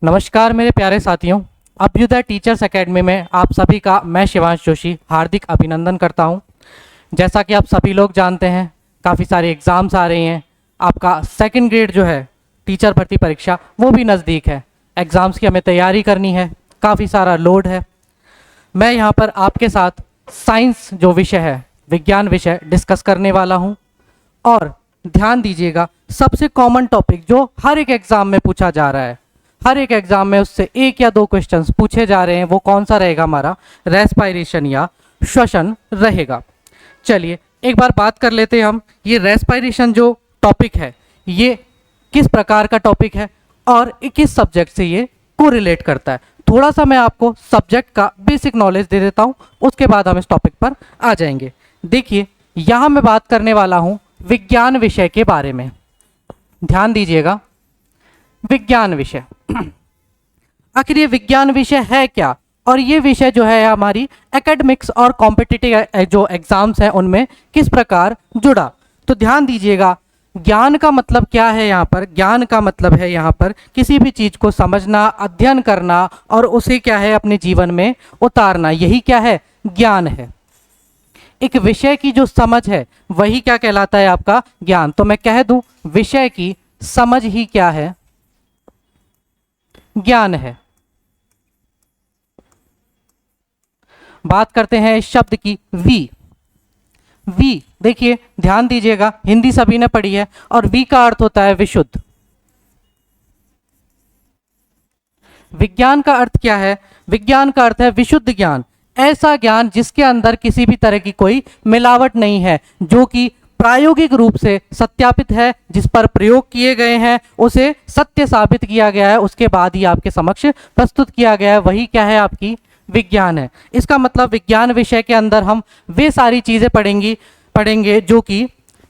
नमस्कार मेरे प्यारे साथियों, अभ्युदय टीचर्स एकेडमी में आप सभी का मैं शिवांश जोशी हार्दिक अभिनंदन करता हूं। जैसा कि आप सभी लोग जानते हैं, काफ़ी सारे एग्ज़ाम्स आ रही हैं। आपका सेकंड ग्रेड जो है टीचर भर्ती परीक्षा वो भी नज़दीक है। एग्ज़ाम्स की हमें तैयारी करनी है, काफ़ी सारा लोड है। मैं यहाँ पर आपके साथ साइंस जो विषय है, विज्ञान विषय डिस्कस करने वाला हूँ। और ध्यान दीजिएगा, सबसे कॉमन टॉपिक जो हर एक एग्ज़ाम में पूछा जा रहा है, हर एक एग्जाम में उससे एक या दो क्वेश्चंस पूछे जा रहे हैं, वो कौन सा रहेगा? हमारा रेस्पायरेशन या श्वसन रहेगा। चलिए एक बार बात कर लेते हैं हम, ये रेस्पायरेशन जो टॉपिक है ये किस प्रकार का टॉपिक है और किस सब्जेक्ट से ये कोरिलेट करता है। थोड़ा सा मैं आपको सब्जेक्ट का बेसिक नॉलेज दे देता हूँ, उसके बाद हम इस टॉपिक पर आ जाएंगे। देखिए यहाँ मैं बात करने वाला हूँ विज्ञान विषय के बारे में। ध्यान दीजिएगा, विज्ञान विषय आखिर ये विज्ञान विषय है क्या, और ये विषय जो है हमारी एकेडमिक्स और कॉम्पिटिटिव जो एग्जाम्स हैं उनमें किस प्रकार जुड़ा। तो ध्यान दीजिएगा, ज्ञान का मतलब क्या है यहाँ पर? ज्ञान का मतलब है यहाँ पर किसी भी चीज को समझना, अध्ययन करना और उसे क्या है अपने जीवन में उतारना, यही क्या है? ज्ञान है। एक विषय की जो समझ है वही क्या कहलाता है? आपका ज्ञान। तो मैं कह दूं विषय की समझ ही क्या है? ज्ञान है। बात करते हैं इस शब्द की, वी। वी देखिए, ध्यान दीजिएगा, हिंदी सभी ने पढ़ी है और वी का अर्थ होता है विशुद्ध। विज्ञान का अर्थ क्या है? विज्ञान का अर्थ है विशुद्ध ज्ञान, ऐसा ज्ञान जिसके अंदर किसी भी तरह की कोई मिलावट नहीं है, जो कि प्रायोगिक रूप से सत्यापित है, जिस पर प्रयोग किए गए हैं उसे सत्य साबित किया गया है, उसके बाद ही आपके समक्ष प्रस्तुत किया गया है, वही क्या है? आपकी विज्ञान है। इसका मतलब विज्ञान विषय के अंदर हम वे सारी चीज़ें पढ़ेंगे जो कि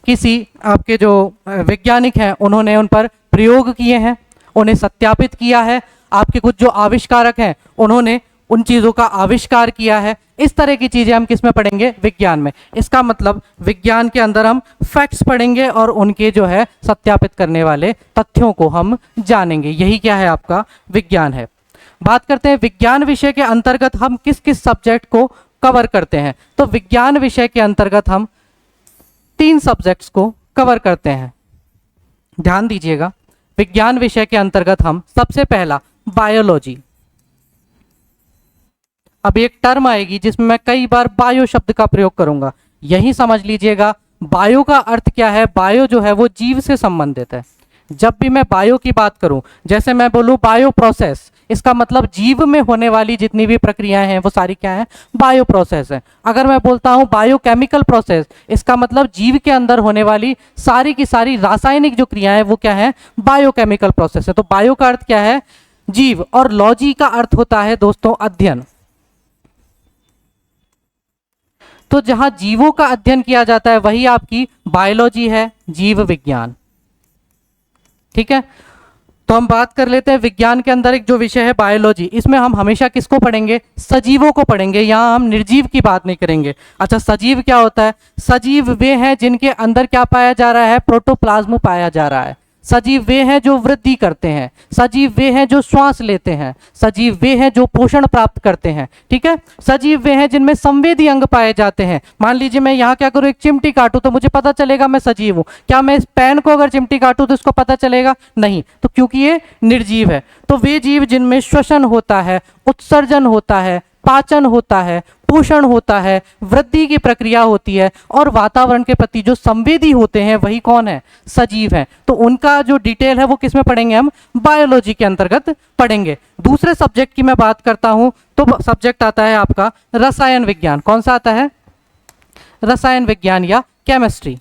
किसी आपके जो वैज्ञानिक हैं उन्होंने उन पर प्रयोग किए हैं, उन्हें सत्यापित किया है। आपके कुछ जो आविष्कारक हैं उन्होंने उन चीज़ों का आविष्कार किया है। इस तरह की चीज़ें हम किस में पढ़ेंगे? विज्ञान में। इसका मतलब विज्ञान के अंदर हम फैक्ट्स पढ़ेंगे और उनके जो है सत्यापित करने वाले तथ्यों को हम जानेंगे, यही क्या है? आपका विज्ञान है। बात करते हैं विज्ञान विषय के अंतर्गत हम किस किस सब्जेक्ट को कवर करते हैं। तो विज्ञान विषय के अंतर्गत हम 3 सब्जेक्ट्स को कवर करते हैं। ध्यान दीजिएगा, विज्ञान विषय के अंतर्गत हम सबसे पहला बायोलॉजी। अब एक टर्म आएगी जिसमें मैं कई बार बायो शब्द का प्रयोग करूंगा, यही समझ लीजिएगा बायो का अर्थ क्या है। बायो जो है वो जीव से संबंधित है। जब भी मैं बायो की बात करूं, जैसे मैं बोलूं बायो प्रोसेस, इसका मतलब जीव में होने वाली जितनी भी प्रक्रियाएं हैं वो सारी क्या है? बायो प्रोसेस है। अगर मैं बोलता हूं बायोकेमिकल प्रोसेस, इसका मतलब जीव के अंदर होने वाली सारी की सारी रासायनिक जो क्रियाएं वो क्या है? बायोकेमिकल प्रोसेस है। तो बायो का अर्थ क्या है? जीव। और लॉजी का अर्थ होता है दोस्तों अध्ययन। तो जहां जीवों का अध्ययन किया जाता है वही आपकी बायोलॉजी है, जीव विज्ञान। ठीक है, तो हम बात कर लेते हैं विज्ञान के अंदर एक जो विषय है बायोलॉजी, इसमें हम हमेशा किसको पढ़ेंगे? सजीवों को पढ़ेंगे। यहाँ हम निर्जीव की बात नहीं करेंगे। अच्छा, सजीव क्या होता है? सजीव वे हैं जिनके अंदर क्या पाया जा रहा है? प्रोटोप्लाज्म पाया जा रहा है। सजीव वे हैं जो वृद्धि करते हैं, सजीव वे हैं जो श्वास लेते हैं, सजीव वे हैं जो पोषण प्राप्त करते हैं। ठीक है, सजीव वे हैं जिनमें संवेदी अंग पाए जाते हैं। मान लीजिए मैं यहाँ क्या करूँ? एक चिमटी काटूं तो मुझे पता चलेगा मैं सजीव हूँ। क्या मैं इस पेन को अगर चिमटी काटूं तो इसको पता चलेगा? नहीं। तो क्योंकि ये निर्जीव है। तो वे जीव जिनमें श्वसन होता है, उत्सर्जन होता है, पाचन होता है, पोषण होता है, वृद्धि की प्रक्रिया होती है और वातावरण के प्रति जो संवेदी होते हैं वही कौन है? सजीव है। तो उनका जो डिटेल है वो किस में पढ़ेंगे? हम बायोलॉजी के अंतर्गत पढ़ेंगे। दूसरे सब्जेक्ट की मैं बात करता हूं तो सब्जेक्ट आता है आपका रसायन विज्ञान। कौन सा आता है? रसायन विज्ञान या केमिस्ट्री।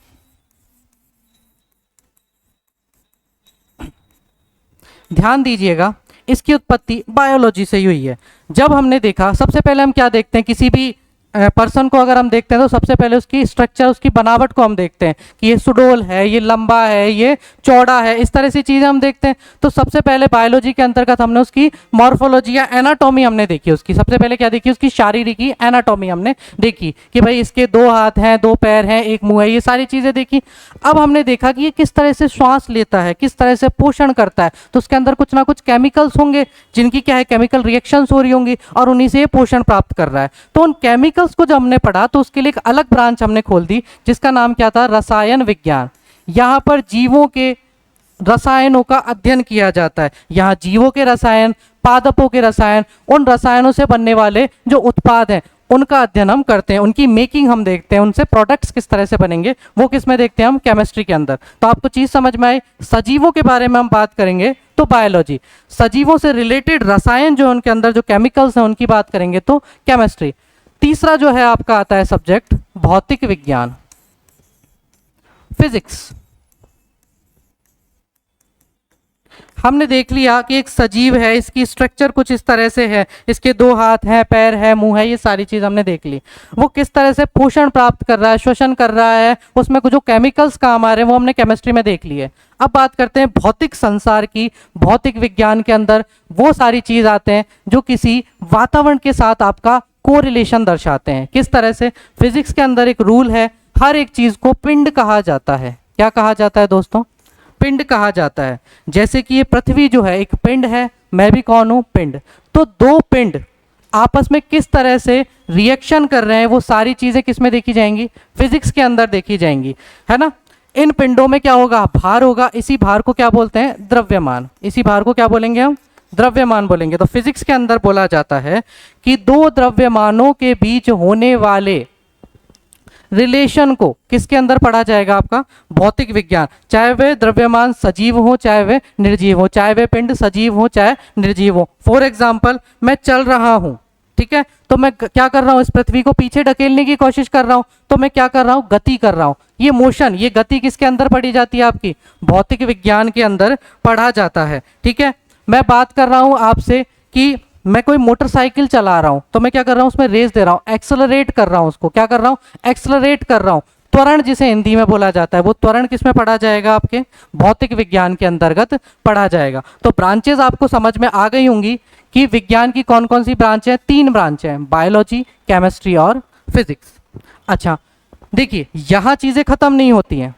ध्यान दीजिएगा, इसकी उत्पत्ति बायोलॉजी से ही हुई है। जब हमने देखा, सबसे पहले हम क्या देखते हैं? किसी भी पर्सन को अगर हम देखते हैं तो सबसे पहले उसकी स्ट्रक्चर, उसकी बनावट को हम देखते हैं कि ये सुडोल है, ये लंबा है, ये चौड़ा है, इस तरह से चीज़ें हम देखते हैं। तो सबसे पहले बायोलॉजी के अंतर्गत हमने उसकी मॉर्फोलॉजी या एनाटॉमी हमने देखी, उसकी सबसे पहले क्या देखी, उसकी शारीरिक एनाटॉमी हमने देखी कि भाई इसके 2 हाथ हैं, 2 पैर हैं, 1 मुंह है, ये सारी चीज़ें देखी। अब हमने देखा कि ये किस तरह से श्वास लेता है, किस तरह से पोषण करता है, तो उसके अंदर कुछ ना कुछ केमिकल्स होंगे जिनकी क्या है, केमिकल रिएक्शंस हो रही होंगी और उन्हीं से ये पोषण प्राप्त कर रहा है। तो उन केमिकल्स को जब हमने पढ़ा तो उसके लिए एक अलग ब्रांच हमने खोल दी जिसका नाम क्या था, रसायन विज्ञान। यहां पर जीवों के रसायनों का अध्ययन किया जाता है। यहाँ जीवों के रसायन, पादपों के रसायन, उन रसायनों से बनने वाले जो उत्पाद हैं उनका अध्ययन हम करते हैं, उनकी मेकिंग हम देखते हैं, उनसे प्रोडक्ट्स किस तरह से बनेंगे वो किस में देखते हैं हम, केमिस्ट्री के अंदर। तो आपको चीज़ समझ में आई। सजीवों के बारे में हम बात करेंगे तो बायोलॉजी, सजीवों से रिलेटेड रसायन जो उनके अंदर जो केमिकल्स हैं उनकी बात करेंगे तो केमिस्ट्री। तीसरा जो है आपका आता है सब्जेक्ट भौतिक विज्ञान, फिजिक्स। हमने देख लिया कि एक सजीव है, इसकी स्ट्रक्चर कुछ इस तरह से है, इसके 2 हाथ हैं, पैर है, मुंह है, ये सारी चीज़ हमने देख ली। वो किस तरह से पोषण प्राप्त कर रहा है, श्वसन कर रहा है, उसमें कुछ जो केमिकल्स काम आ रहे हैं वो हमने केमिस्ट्री में देख ली है। अब बात करते हैं भौतिक संसार की। भौतिक विज्ञान के अंदर वो सारी चीज़ आते हैं जो किसी वातावरण के साथ आपका कोरिलेशन दर्शाते हैं। किस तरह से, फिजिक्स के अंदर एक रूल है, हर एक चीज़ को पिंड कहा जाता है। क्या कहा जाता है दोस्तों, पिंड कहा जाता है। जैसे कि ये पृथ्वी जो है एक पिंड है, मैं भी कौन हूं, पिंड। तो 2 पिंड आपस में किस तरह से रिएक्शन कर रहे हैं वो सारी चीजें किस में देखी जाएंगी, फिजिक्स के अंदर देखी जाएंगी, है ना। इन पिंडों में क्या होगा, भार होगा, इसी भार को क्या बोलते हैं, द्रव्यमान। इसी भार को क्या बोलेंगे हम, द्रव्यमान बोलेंगे। तो फिजिक्स के अंदर बोला जाता है कि 2 द्रव्यमानों के बीच होने वाले रिलेशन को किसके अंदर पढ़ा जाएगा, आपका भौतिक विज्ञान। चाहे वे द्रव्यमान सजीव हो, चाहे वे निर्जीव हो, चाहे वे पिंड सजीव हो, चाहे निर्जीव हो। फॉर एग्जाम्पल, मैं चल रहा हूं, ठीक है, तो मैं क्या कर रहा हूं, इस पृथ्वी को पीछे ढकेलने की कोशिश कर रहा हूं, तो मैं क्या कर रहा हूं, गति कर रहा हूं। ये मोशन, ये गति किसके अंदर पढ़ी जाती है, आपकी भौतिक विज्ञान के अंदर पढ़ा जाता है। ठीक है, मैं बात कर रहा हूं आपसे कि मैं कोई मोटरसाइकिल चला रहा हूं, तो मैं क्या कर रहा हूं, उसमें रेस दे रहा हूं, एक्सेलरेट कर रहा हूं, उसको क्या कर रहा हूं, एक्सेलरेट कर रहा हूं। त्वरण जिसे हिंदी में बोला जाता है, वो त्वरण किसमें पढ़ा जाएगा, आपके भौतिक विज्ञान के अंतर्गत पढ़ा जाएगा। तो ब्रांचेस आपको समझ में आ गई होंगी कि विज्ञान की कौन कौन सी ब्रांच है, 3 ब्रांच है, बायोलॉजी, केमिस्ट्री और फिजिक्स। अच्छा देखिए, यहां चीजें खत्म नहीं होती हैं।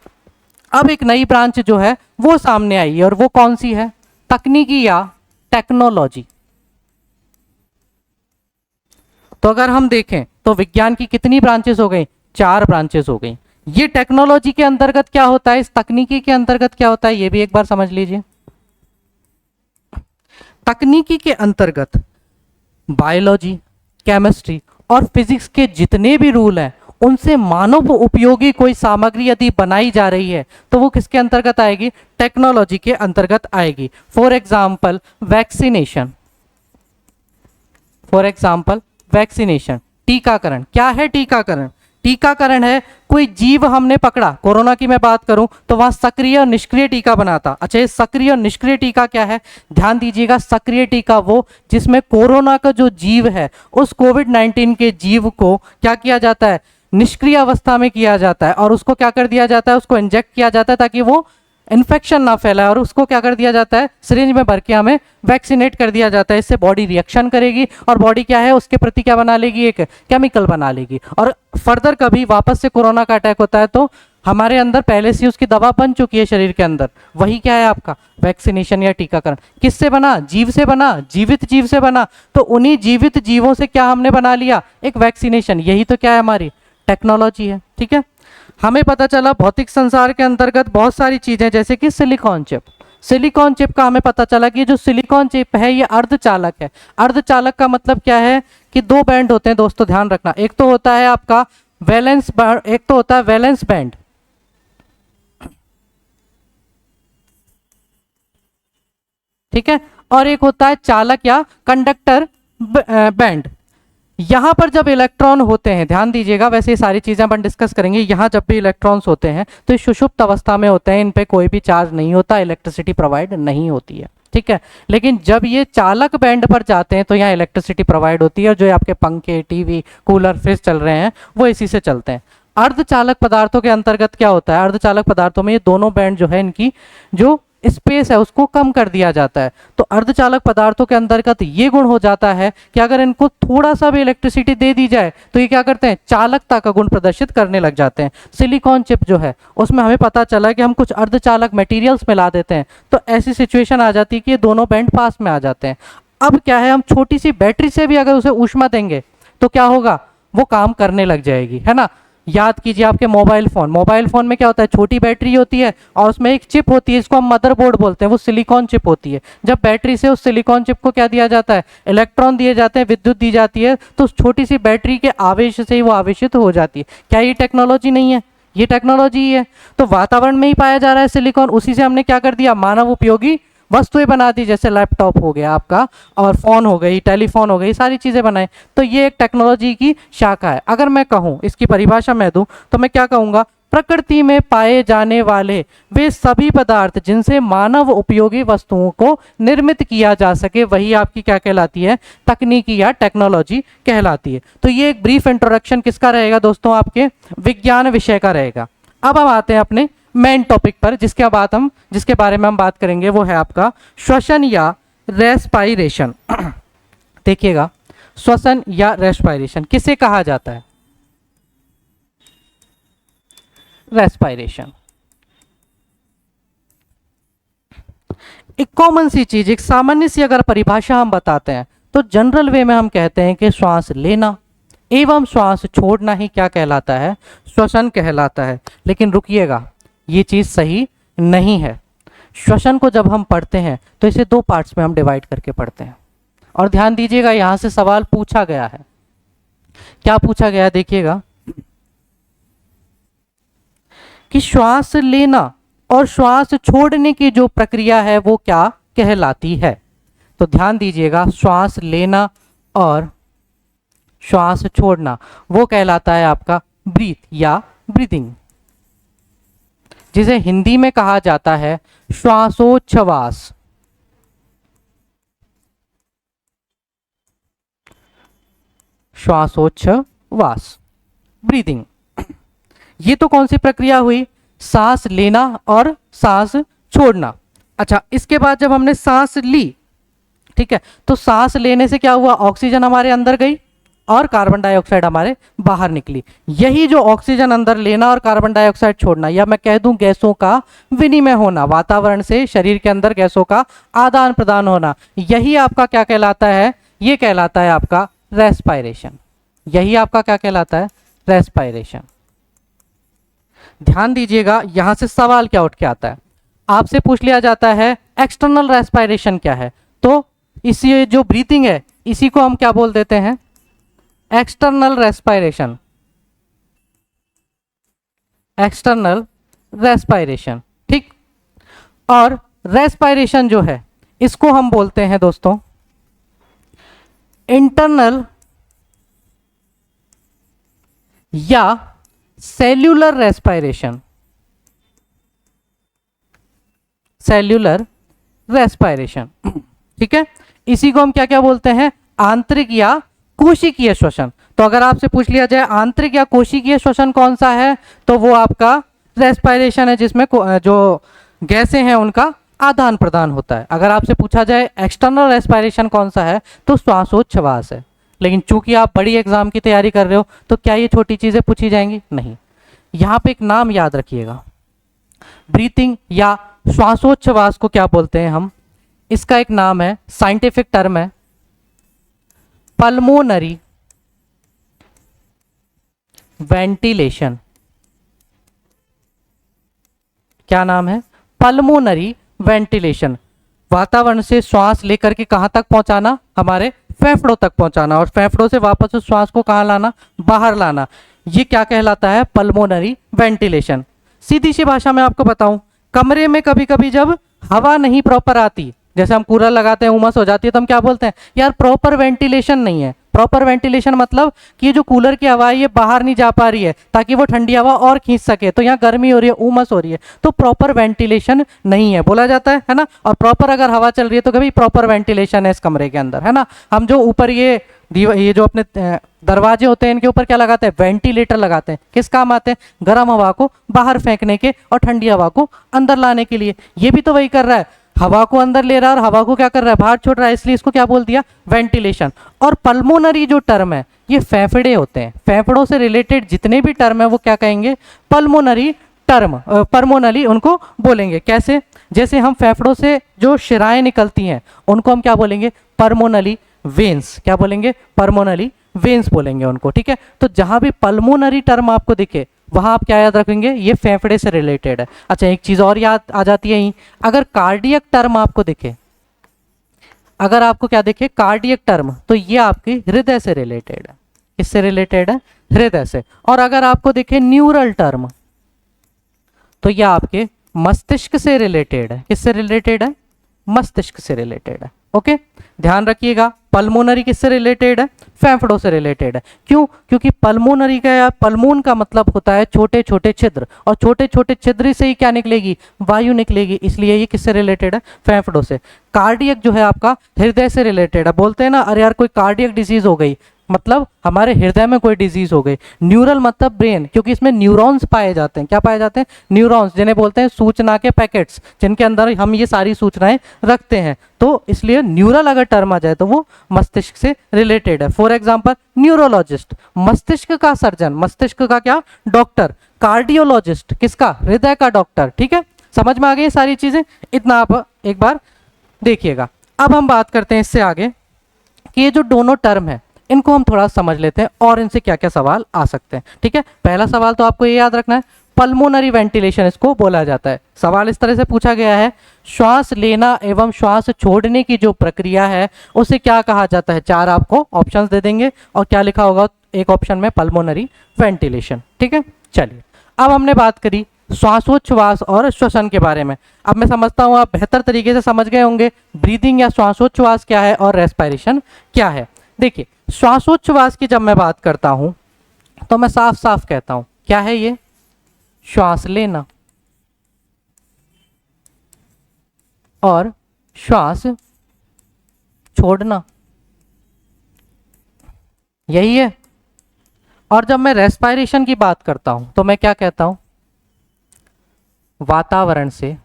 अब एक नई ब्रांच जो है वो सामने आई है, और वो कौन सी है, तकनीकी या टेक्नोलॉजी। तो अगर हम देखें तो विज्ञान की कितनी ब्रांचेस हो गई, 4 ब्रांचेस हो गई। ये टेक्नोलॉजी के अंतर्गत क्या होता है, इस तकनीकी के अंतर्गत क्या होता है, ये भी एक बार समझ लीजिए। तकनीकी के अंतर्गत बायोलॉजी, केमिस्ट्री और फिजिक्स के जितने भी रूल हैं उनसे मानव उपयोगी कोई सामग्री यदि बनाई जा रही है तो वो किसके अंतर्गत आएगी, टेक्नोलॉजी के अंतर्गत आएगी। For example vaccination, for example vaccination, टीकाकरण। क्या है टीकाकरण, टीकाकरण है कोई जीव हमने पकड़ा, कोरोना की मैं बात करूं तो वहां सक्रिय और निष्क्रिय टीका बना था। अच्छा, ये सक्रिय और निष्क्रिय टीका क्या है, ध्यान दीजिएगा। सक्रिय टीका वो जिसमें कोरोना का जो जीव है उस कोविड-19 के जीव को क्या किया जाता है, निष्क्रिय अवस्था में किया जाता है, और उसको क्या कर दिया जाता है, उसको इंजेक्ट किया जाता है ताकि वो इन्फेक्शन ना फैलाए, और उसको क्या कर दिया जाता है, सिरिंज में भर के हमें वैक्सीनेट कर दिया जाता है। इससे बॉडी रिएक्शन करेगी और बॉडी क्या है, उसके प्रति क्या बना लेगी, एक केमिकल बना लेगी, और फर्दर कभी वापस से कोरोना का अटैक होता है तो हमारे अंदर पहले से उसकी दवा बन चुकी है शरीर के अंदर। वही क्या है आपका वैक्सीनेशन या टीकाकरण। किससे बना, जीव से बना, जीवित जीव से बना। तो उन्हीं जीवित जीवों से क्या हमने बना लिया, एक वैक्सीनेशन। यही तो क्या है, हमारी टेक्नोलॉजी है। ठीक है, हमें पता चला भौतिक संसार के अंतर्गत बहुत सारी चीजें, जैसे कि सिलिकॉन चिप। सिलिकॉन चिप का हमें पता चला कि जो सिलिकॉन चिप है ये अर्धचालक है। अर्धचालक का मतलब क्या है कि 2 बैंड होते हैं दोस्तों, ध्यान रखना। एक तो होता है आपका वैलेंस, एक तो होता है वैलेंस बैंड, ठीक है, और एक होता है चालक या कंडक्टर बैंड। यहां पर जब इलेक्ट्रॉन होते हैं, ध्यान दीजिएगा, वैसे ये सारी चीजें अपन डिस्कस करेंगे। यहां जब भी इलेक्ट्रॉन्स होते हैं तो ये सुषुप्त अवस्था में होते हैं, इन पे कोई भी चार्ज नहीं होता, इलेक्ट्रिसिटी प्रोवाइड नहीं होती है। ठीक है। लेकिन जब ये चालक बैंड पर जाते हैं तो यहाँ इलेक्ट्रिसिटी प्रोवाइड होती है, और जो आपके पंखे, टीवी, कूलर, फ्रिज चल रहे हैं वो इसी से चलते हैं। अर्धचालक पदार्थों के अंतर्गत क्या होता है, अर्धचालक पदार्थों में ये दोनों बैंड जो है इनकी जो स्पेस है उसको कम कर दिया जाता है। तो अर्धचालक पदार्थों के अंतर्गत ये गुण हो जाता है कि अगर इनको थोड़ा सा भी इलेक्ट्रिसिटी दे दी जाए तो ये क्या करते हैं, चालकता का गुण प्रदर्शित करने लग जाते हैं। सिलिकॉन चिप जो है उसमें हमें पता चला कि हम कुछ अर्धचालक मटेरियल्स मिला देते हैं तो ऐसी सिचुएशन आ जाती है कि ये दोनों बैंड पास में आ जाते हैं। अब क्या है, हम छोटी सी बैटरी से भी अगर उसे ऊष्मा देंगे तो क्या होगा, वो काम करने लग जाएगी, है ना। याद कीजिए आपके मोबाइल फोन में क्या होता है, छोटी बैटरी होती है और उसमें एक चिप होती है, इसको हम मदरबोर्ड बोलते हैं, वो सिलिकॉन चिप होती है। जब बैटरी से उस सिलिकॉन चिप को क्या दिया जाता है, इलेक्ट्रॉन दिए जाते हैं, विद्युत दी जाती है, तो उस छोटी सी बैटरी के आवेश से ही वो आवेशित हो जाती है। क्या ये टेक्नोलॉजी नहीं है, ये टेक्नोलॉजी ही है। तो वातावरण में ही पाया जा रहा है सिलिकॉन, उसी से हमने क्या कर दिया, मानव उपयोगी वस्तुएं बना दी, जैसे लैपटॉप हो गया आपका, और फोन हो गई, टेलीफोन हो गई, सारी चीजें बनाए। तो ये एक टेक्नोलॉजी की शाखा है। अगर मैं कहूँ, इसकी परिभाषा मैं दूं तो मैं क्या कहूँगा, प्रकृति में पाए जाने वाले वे सभी पदार्थ जिनसे मानव उपयोगी वस्तुओं को निर्मित किया जा सके, वही आपकी क्या कहलाती है, तकनीकी या टेक्नोलॉजी कहलाती है। तो ये एक ब्रीफ इंट्रोडक्शन किसका रहेगा दोस्तों, आपके विज्ञान विषय का रहेगा। अब हम आते हैं अपने मेन टॉपिक पर, जिसके बारे में हम बात करेंगे, वो है आपका श्वसन या रेस्पायरेशन। देखिएगा, श्वसन या रेस्पायरेशन किसे कहा जाता है, रेस्पायरेशन एक कॉमन सी चीज, एक सामान्य सी अगर परिभाषा हम बताते हैं तो जनरल वे में हम कहते हैं कि श्वास लेना एवं श्वास छोड़ना ही क्या कहलाता है, श्वसन कहलाता है। लेकिन रुकिएगा, ये चीज सही नहीं है। श्वसन को जब हम पढ़ते हैं तो इसे दो पार्ट्स में हम डिवाइड करके पढ़ते हैं। और ध्यान दीजिएगा, यहां से सवाल पूछा गया है। क्या पूछा गया, देखिएगा कि श्वास लेना और श्वास छोड़ने की जो प्रक्रिया है वो क्या कहलाती है। तो ध्यान दीजिएगा, श्वास लेना और श्वास छोड़ना वो कहलाता है आपका ब्रीथ या ब्रीदिंग, जिसे हिंदी में कहा जाता है श्वासोच्छ्वास। श्वासोच्छ्वास, ब्रीदिंग। ये तो कौन सी प्रक्रिया हुई, सांस लेना और सांस छोड़ना। अच्छा, इसके बाद जब हमने सांस ली, ठीक है, तो सांस लेने से क्या हुआ, ऑक्सीजन हमारे अंदर गई और कार्बन डाइऑक्साइड हमारे बाहर निकली। यही जो ऑक्सीजन अंदर लेना और कार्बन डाइऑक्साइड छोड़ना, या मैं कह दूं गैसों का विनिमय होना, वातावरण से शरीर के अंदर गैसों का आदान प्रदान होना, यही आपका क्या कहलाता है, ये कहलाता है आपका रेस्पायरेशन। यही आपका क्या कहलाता है, रेस्पायरेशन। ध्यान दीजिएगा, यहां से सवाल क्या उठ के आता है, आपसे पूछ लिया जाता है एक्सटर्नल रेस्पायरेशन क्या है। तो इसी जो ब्रीथिंग है इसी को हम क्या बोल देते हैं, एक्सटर्नल रेस्पायरेशन। एक्सटर्नल रेस्पायरेशन, ठीक। और रेस्पायरेशन जो है इसको हम बोलते हैं दोस्तों इंटरनल या सेल्यूलर रेस्पायरेशन। सेल्यूलर रेस्पायरेशन, ठीक है। इसी को हम क्या क्या बोलते हैं, आंतरिक या कोशिकीय श्वसन। तो अगर आपसे पूछ लिया जाए आंतरिक या कोशिकीय श्वसन कौन सा है, तो वो आपका रेस्पायरेशन है, जिसमें जो गैसें हैं उनका आदान प्रदान होता है। अगर आपसे पूछा जाए एक्सटर्नल रेस्पायरेशन कौन सा है, तो श्वासोच्छ्वास है। लेकिन चूंकि आप बड़ी एग्जाम की तैयारी कर रहे हो तो क्या ये छोटी चीजें पूछी जाएंगी, नहीं। यहां पे एक नाम याद रखिएगा, ब्रीथिंग या श्वासोच्छ्वास को क्या बोलते हैं हम, इसका एक नाम है, साइंटिफिक टर्म है पल्मोनरी वेंटिलेशन। क्या नाम है, पल्मोनरी वेंटिलेशन। वातावरण से श्वास लेकर के कहां तक पहुंचाना, हमारे फेफड़ों तक पहुंचाना, और फेफड़ों से वापस उस श्वास को कहां लाना, बाहर लाना। ये क्या कहलाता है, पल्मोनरी वेंटिलेशन। सीधी सी भाषा में आपको बताऊं, कमरे में कभी कभी जब हवा नहीं प्रॉपर आती, जैसे हम कूलर लगाते हैं, उमस हो जाती है, तो हम क्या बोलते हैं, यार प्रॉपर वेंटिलेशन नहीं है, प्रॉपर वेंटिलेशन मतलब कि ये जो कूलर की हवा है ये बाहर नहीं जा पा रही है ताकि वो ठंडी हवा और खींच सके, तो यहाँ गर्मी हो रही है, उमस हो रही है, तो प्रॉपर वेंटिलेशन नहीं है बोला जाता है ना। और प्रॉपर अगर हवा चल रही है तो कभी प्रॉपर वेंटिलेशन है इस कमरे के अंदर, है ना। हम जो ऊपर ये जो अपने दरवाजे होते हैं इनके ऊपर क्या लगाते हैं, वेंटिलेटर लगाते हैं, किस काम आते हैं, गर्म हवा को बाहर फेंकने के और ठंडी हवा को अंदर लाने के लिए। ये भी तो वही कर रहा है, हवा को अंदर ले रहा है और हवा को क्या कर रहा है, बाहर छोड़ रहा है, इसलिए इसको क्या बोल दिया, वेंटिलेशन। और पल्मोनरी जो टर्म है ये फेफड़े होते हैं, फेफड़ों से रिलेटेड जितने भी टर्म है वो क्या कहेंगे, पल्मोनरी टर्म, पल्मोनरी उनको बोलेंगे। कैसे, जैसे हम फेफड़ों से जो शिराएं निकलती हैं उनको हम क्या बोलेंगे, पल्मोनरी वेन्स, क्या बोलेंगे, पल्मोनरी वेन्स बोलेंगे उनको, ठीक है। तो जहां भी पल्मोनरी टर्म आपको दिखे वहां आप क्या याद रखेंगे, ये फेफड़े से रिलेटेड है। अच्छा एक चीज और याद आ जाती है यहीं, अगर कार्डियक टर्म आपको दिखे, अगर आपको क्या दिखे कार्डियक टर्म, तो ये आपकी हृदय से रिलेटेड है, किससे रिलेटेड है, हृदय से। और अगर आपको दिखे न्यूरल टर्म तो ये आपके मस्तिष्क से रिलेटेड है, किससे रिलेटेड है, मस्तिष्क से रिलेटेड है। ओके ध्यान रखिएगा, पल्मोनरी किससे रिलेटेड है, फेफड़ों से रिलेटेड है। क्यों, क्योंकि पल्मोनरी का या पल्मोन का मतलब होता है छोटे छोटे छिद्र, और छोटे छोटे छिद्र से ही क्या निकलेगी, वायु निकलेगी, इसलिए ये किससे रिलेटेड है, फेफड़ों से। कार्डियक जो है आपका हृदय से रिलेटेड है। बोलते हैं ना अरे यार कोई कार्डियक डिजीज हो गई, मतलब हमारे हृदय में कोई डिजीज हो गई। न्यूरल मतलब ब्रेन, क्योंकि इसमें न्यूरॉन्स पाए जाते हैं, क्या पाए जाते हैं, न्यूरॉन्स, जिन्हें बोलते हैं सूचना के पैकेट्स, जिनके अंदर हम ये सारी सूचनाएं रखते हैं। तो इसलिए न्यूरल अगर टर्म आ जाए तो वो मस्तिष्क से रिलेटेड है। फॉर एग्जाम्पल न्यूरोलॉजिस्ट, मस्तिष्क का सर्जन, मस्तिष्क का क्या, डॉक्टर। कार्डियोलॉजिस्ट, किसका, हृदय का डॉक्टर। ठीक है, समझ में आ गई सारी चीजें, इतना आप एक बार देखिएगा। अब हम बात करते हैं इससे आगे कि ये जो दोनों टर्म है इनको हम थोड़ा समझ लेते हैं और इनसे क्या क्या सवाल आ सकते हैं। ठीक है, पहला सवाल तो आपको ये याद रखना है, पल्मोनरी वेंटिलेशन इसको बोला जाता है। सवाल इस तरह से पूछा गया है, श्वास लेना एवं श्वास छोड़ने की जो प्रक्रिया है उसे क्या कहा जाता है। चार आपको ऑप्शंस दे देंगे और क्या लिखा होगा एक ऑप्शन में, पल्मोनरी वेंटिलेशन। ठीक है, चलिए अब हमने बात करी श्वासोच्छ्वास और श्वसन के बारे में। अब मैं समझता हूं आप बेहतर तरीके से समझ गए होंगे ब्रीदिंग या श्वासोच्छ्वास क्या है और रेस्पिरेशन क्या है। देखिए श्वासोच्छ्वास की जब मैं बात करता हूं तो मैं साफ साफ कहता हूं क्या है ये, श्वास लेना और श्वास छोड़ना, यही है। और जब मैं रेस्पिरेशन की बात करता हूं तो मैं क्या कहता हूं, वातावरण से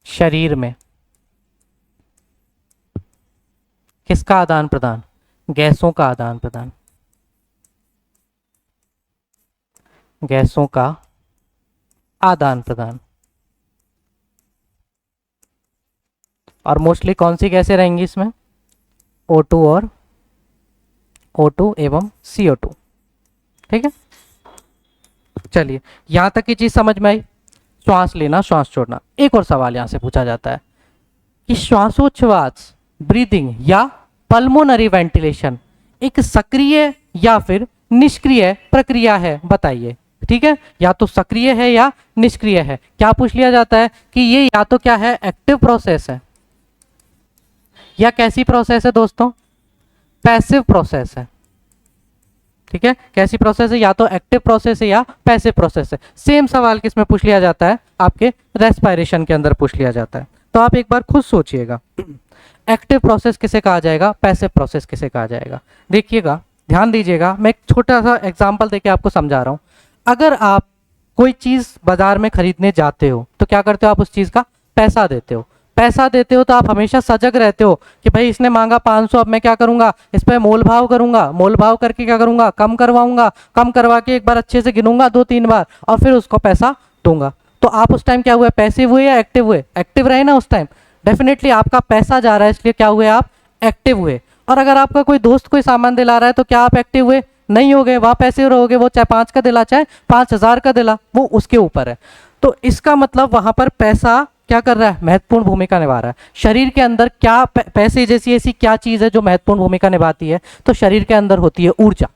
शरीर में किसका आदान प्रदान, गैसों का आदान प्रदान, गैसों का आदान प्रदान। और मोस्टली कौन सी गैसें रहेंगी इसमें, O2 और O2 एवं CO2। ठीक है, चलिए यहां तक की चीज समझ में आई, श्वास लेना श्वास छोड़ना। एक और सवाल यहां से पूछा जाता है कि श्वासोच्छ्वास ब्रीदिंग या पल्मोनरी वेंटिलेशन एक सक्रिय या फिर निष्क्रिय प्रक्रिया है, बताइए। ठीक है, या तो सक्रिय है या निष्क्रिय है। क्या पूछ लिया जाता है कि ये या तो क्या है, एक्टिव प्रोसेस है या कैसी प्रोसेस है दोस्तों, पैसिव प्रोसेस है। ठीक है, कैसी प्रोसेस है, या तो एक्टिव प्रोसेस है या पैसिव प्रोसेस है। सेम सवाल किसमें पूछ लिया जाता है, आपके रेस्पिरेशन के अंदर पूछ लिया जाता है। तो आप एक बार खुद सोचिएगा एक्टिव प्रोसेस किसे कहा जाएगा, पैसिव प्रोसेस किसे कहा जाएगा। देखिएगा, ध्यान दीजिएगा, मैं एक छोटा सा एग्जांपल देके आपको समझा रहा हूं। अगर आप कोई चीज बाजार में खरीदने जाते हो तो क्या करते हो, आप उस चीज का पैसा देते हो। पैसा देते हो तो आप हमेशा सजग रहते हो कि भाई इसने मांगा 500, अब मैं क्या करूंगा, इस पर मोल भाव करूंगा, मोल भाव करके क्या करूंगा, कम करवाऊंगा, कम करवा के एक बार अच्छे से गिनूंगा 2-3 बार और फिर उसको पैसा दूंगा। तो आप उस टाइम क्या हुए, पैसिव हुए या एक्टिव हुए, एक्टिव रहे ना उस टाइम। डेफिनेटली आपका पैसा जा रहा है इसलिए क्या हुए, आप एक्टिव हुए। और अगर आपका कोई दोस्त कोई सामान दिला रहा है तो क्या आप एक्टिव हुए, नहीं हो गए, वहां पैसे रहोगे, वो चाहे 5 का दिला चाहे 5000 का दिला, वो उसके ऊपर है। तो इसका मतलब वहां पर पैसा क्या कर रहा है, महत्वपूर्ण भूमिका निभा रहा है। शरीर के अंदर क्या पैसे जैसी ऐसी क्या चीज़ है जो महत्वपूर्ण भूमिका निभाती है, तो शरीर के अंदर होती है ऊर्जा।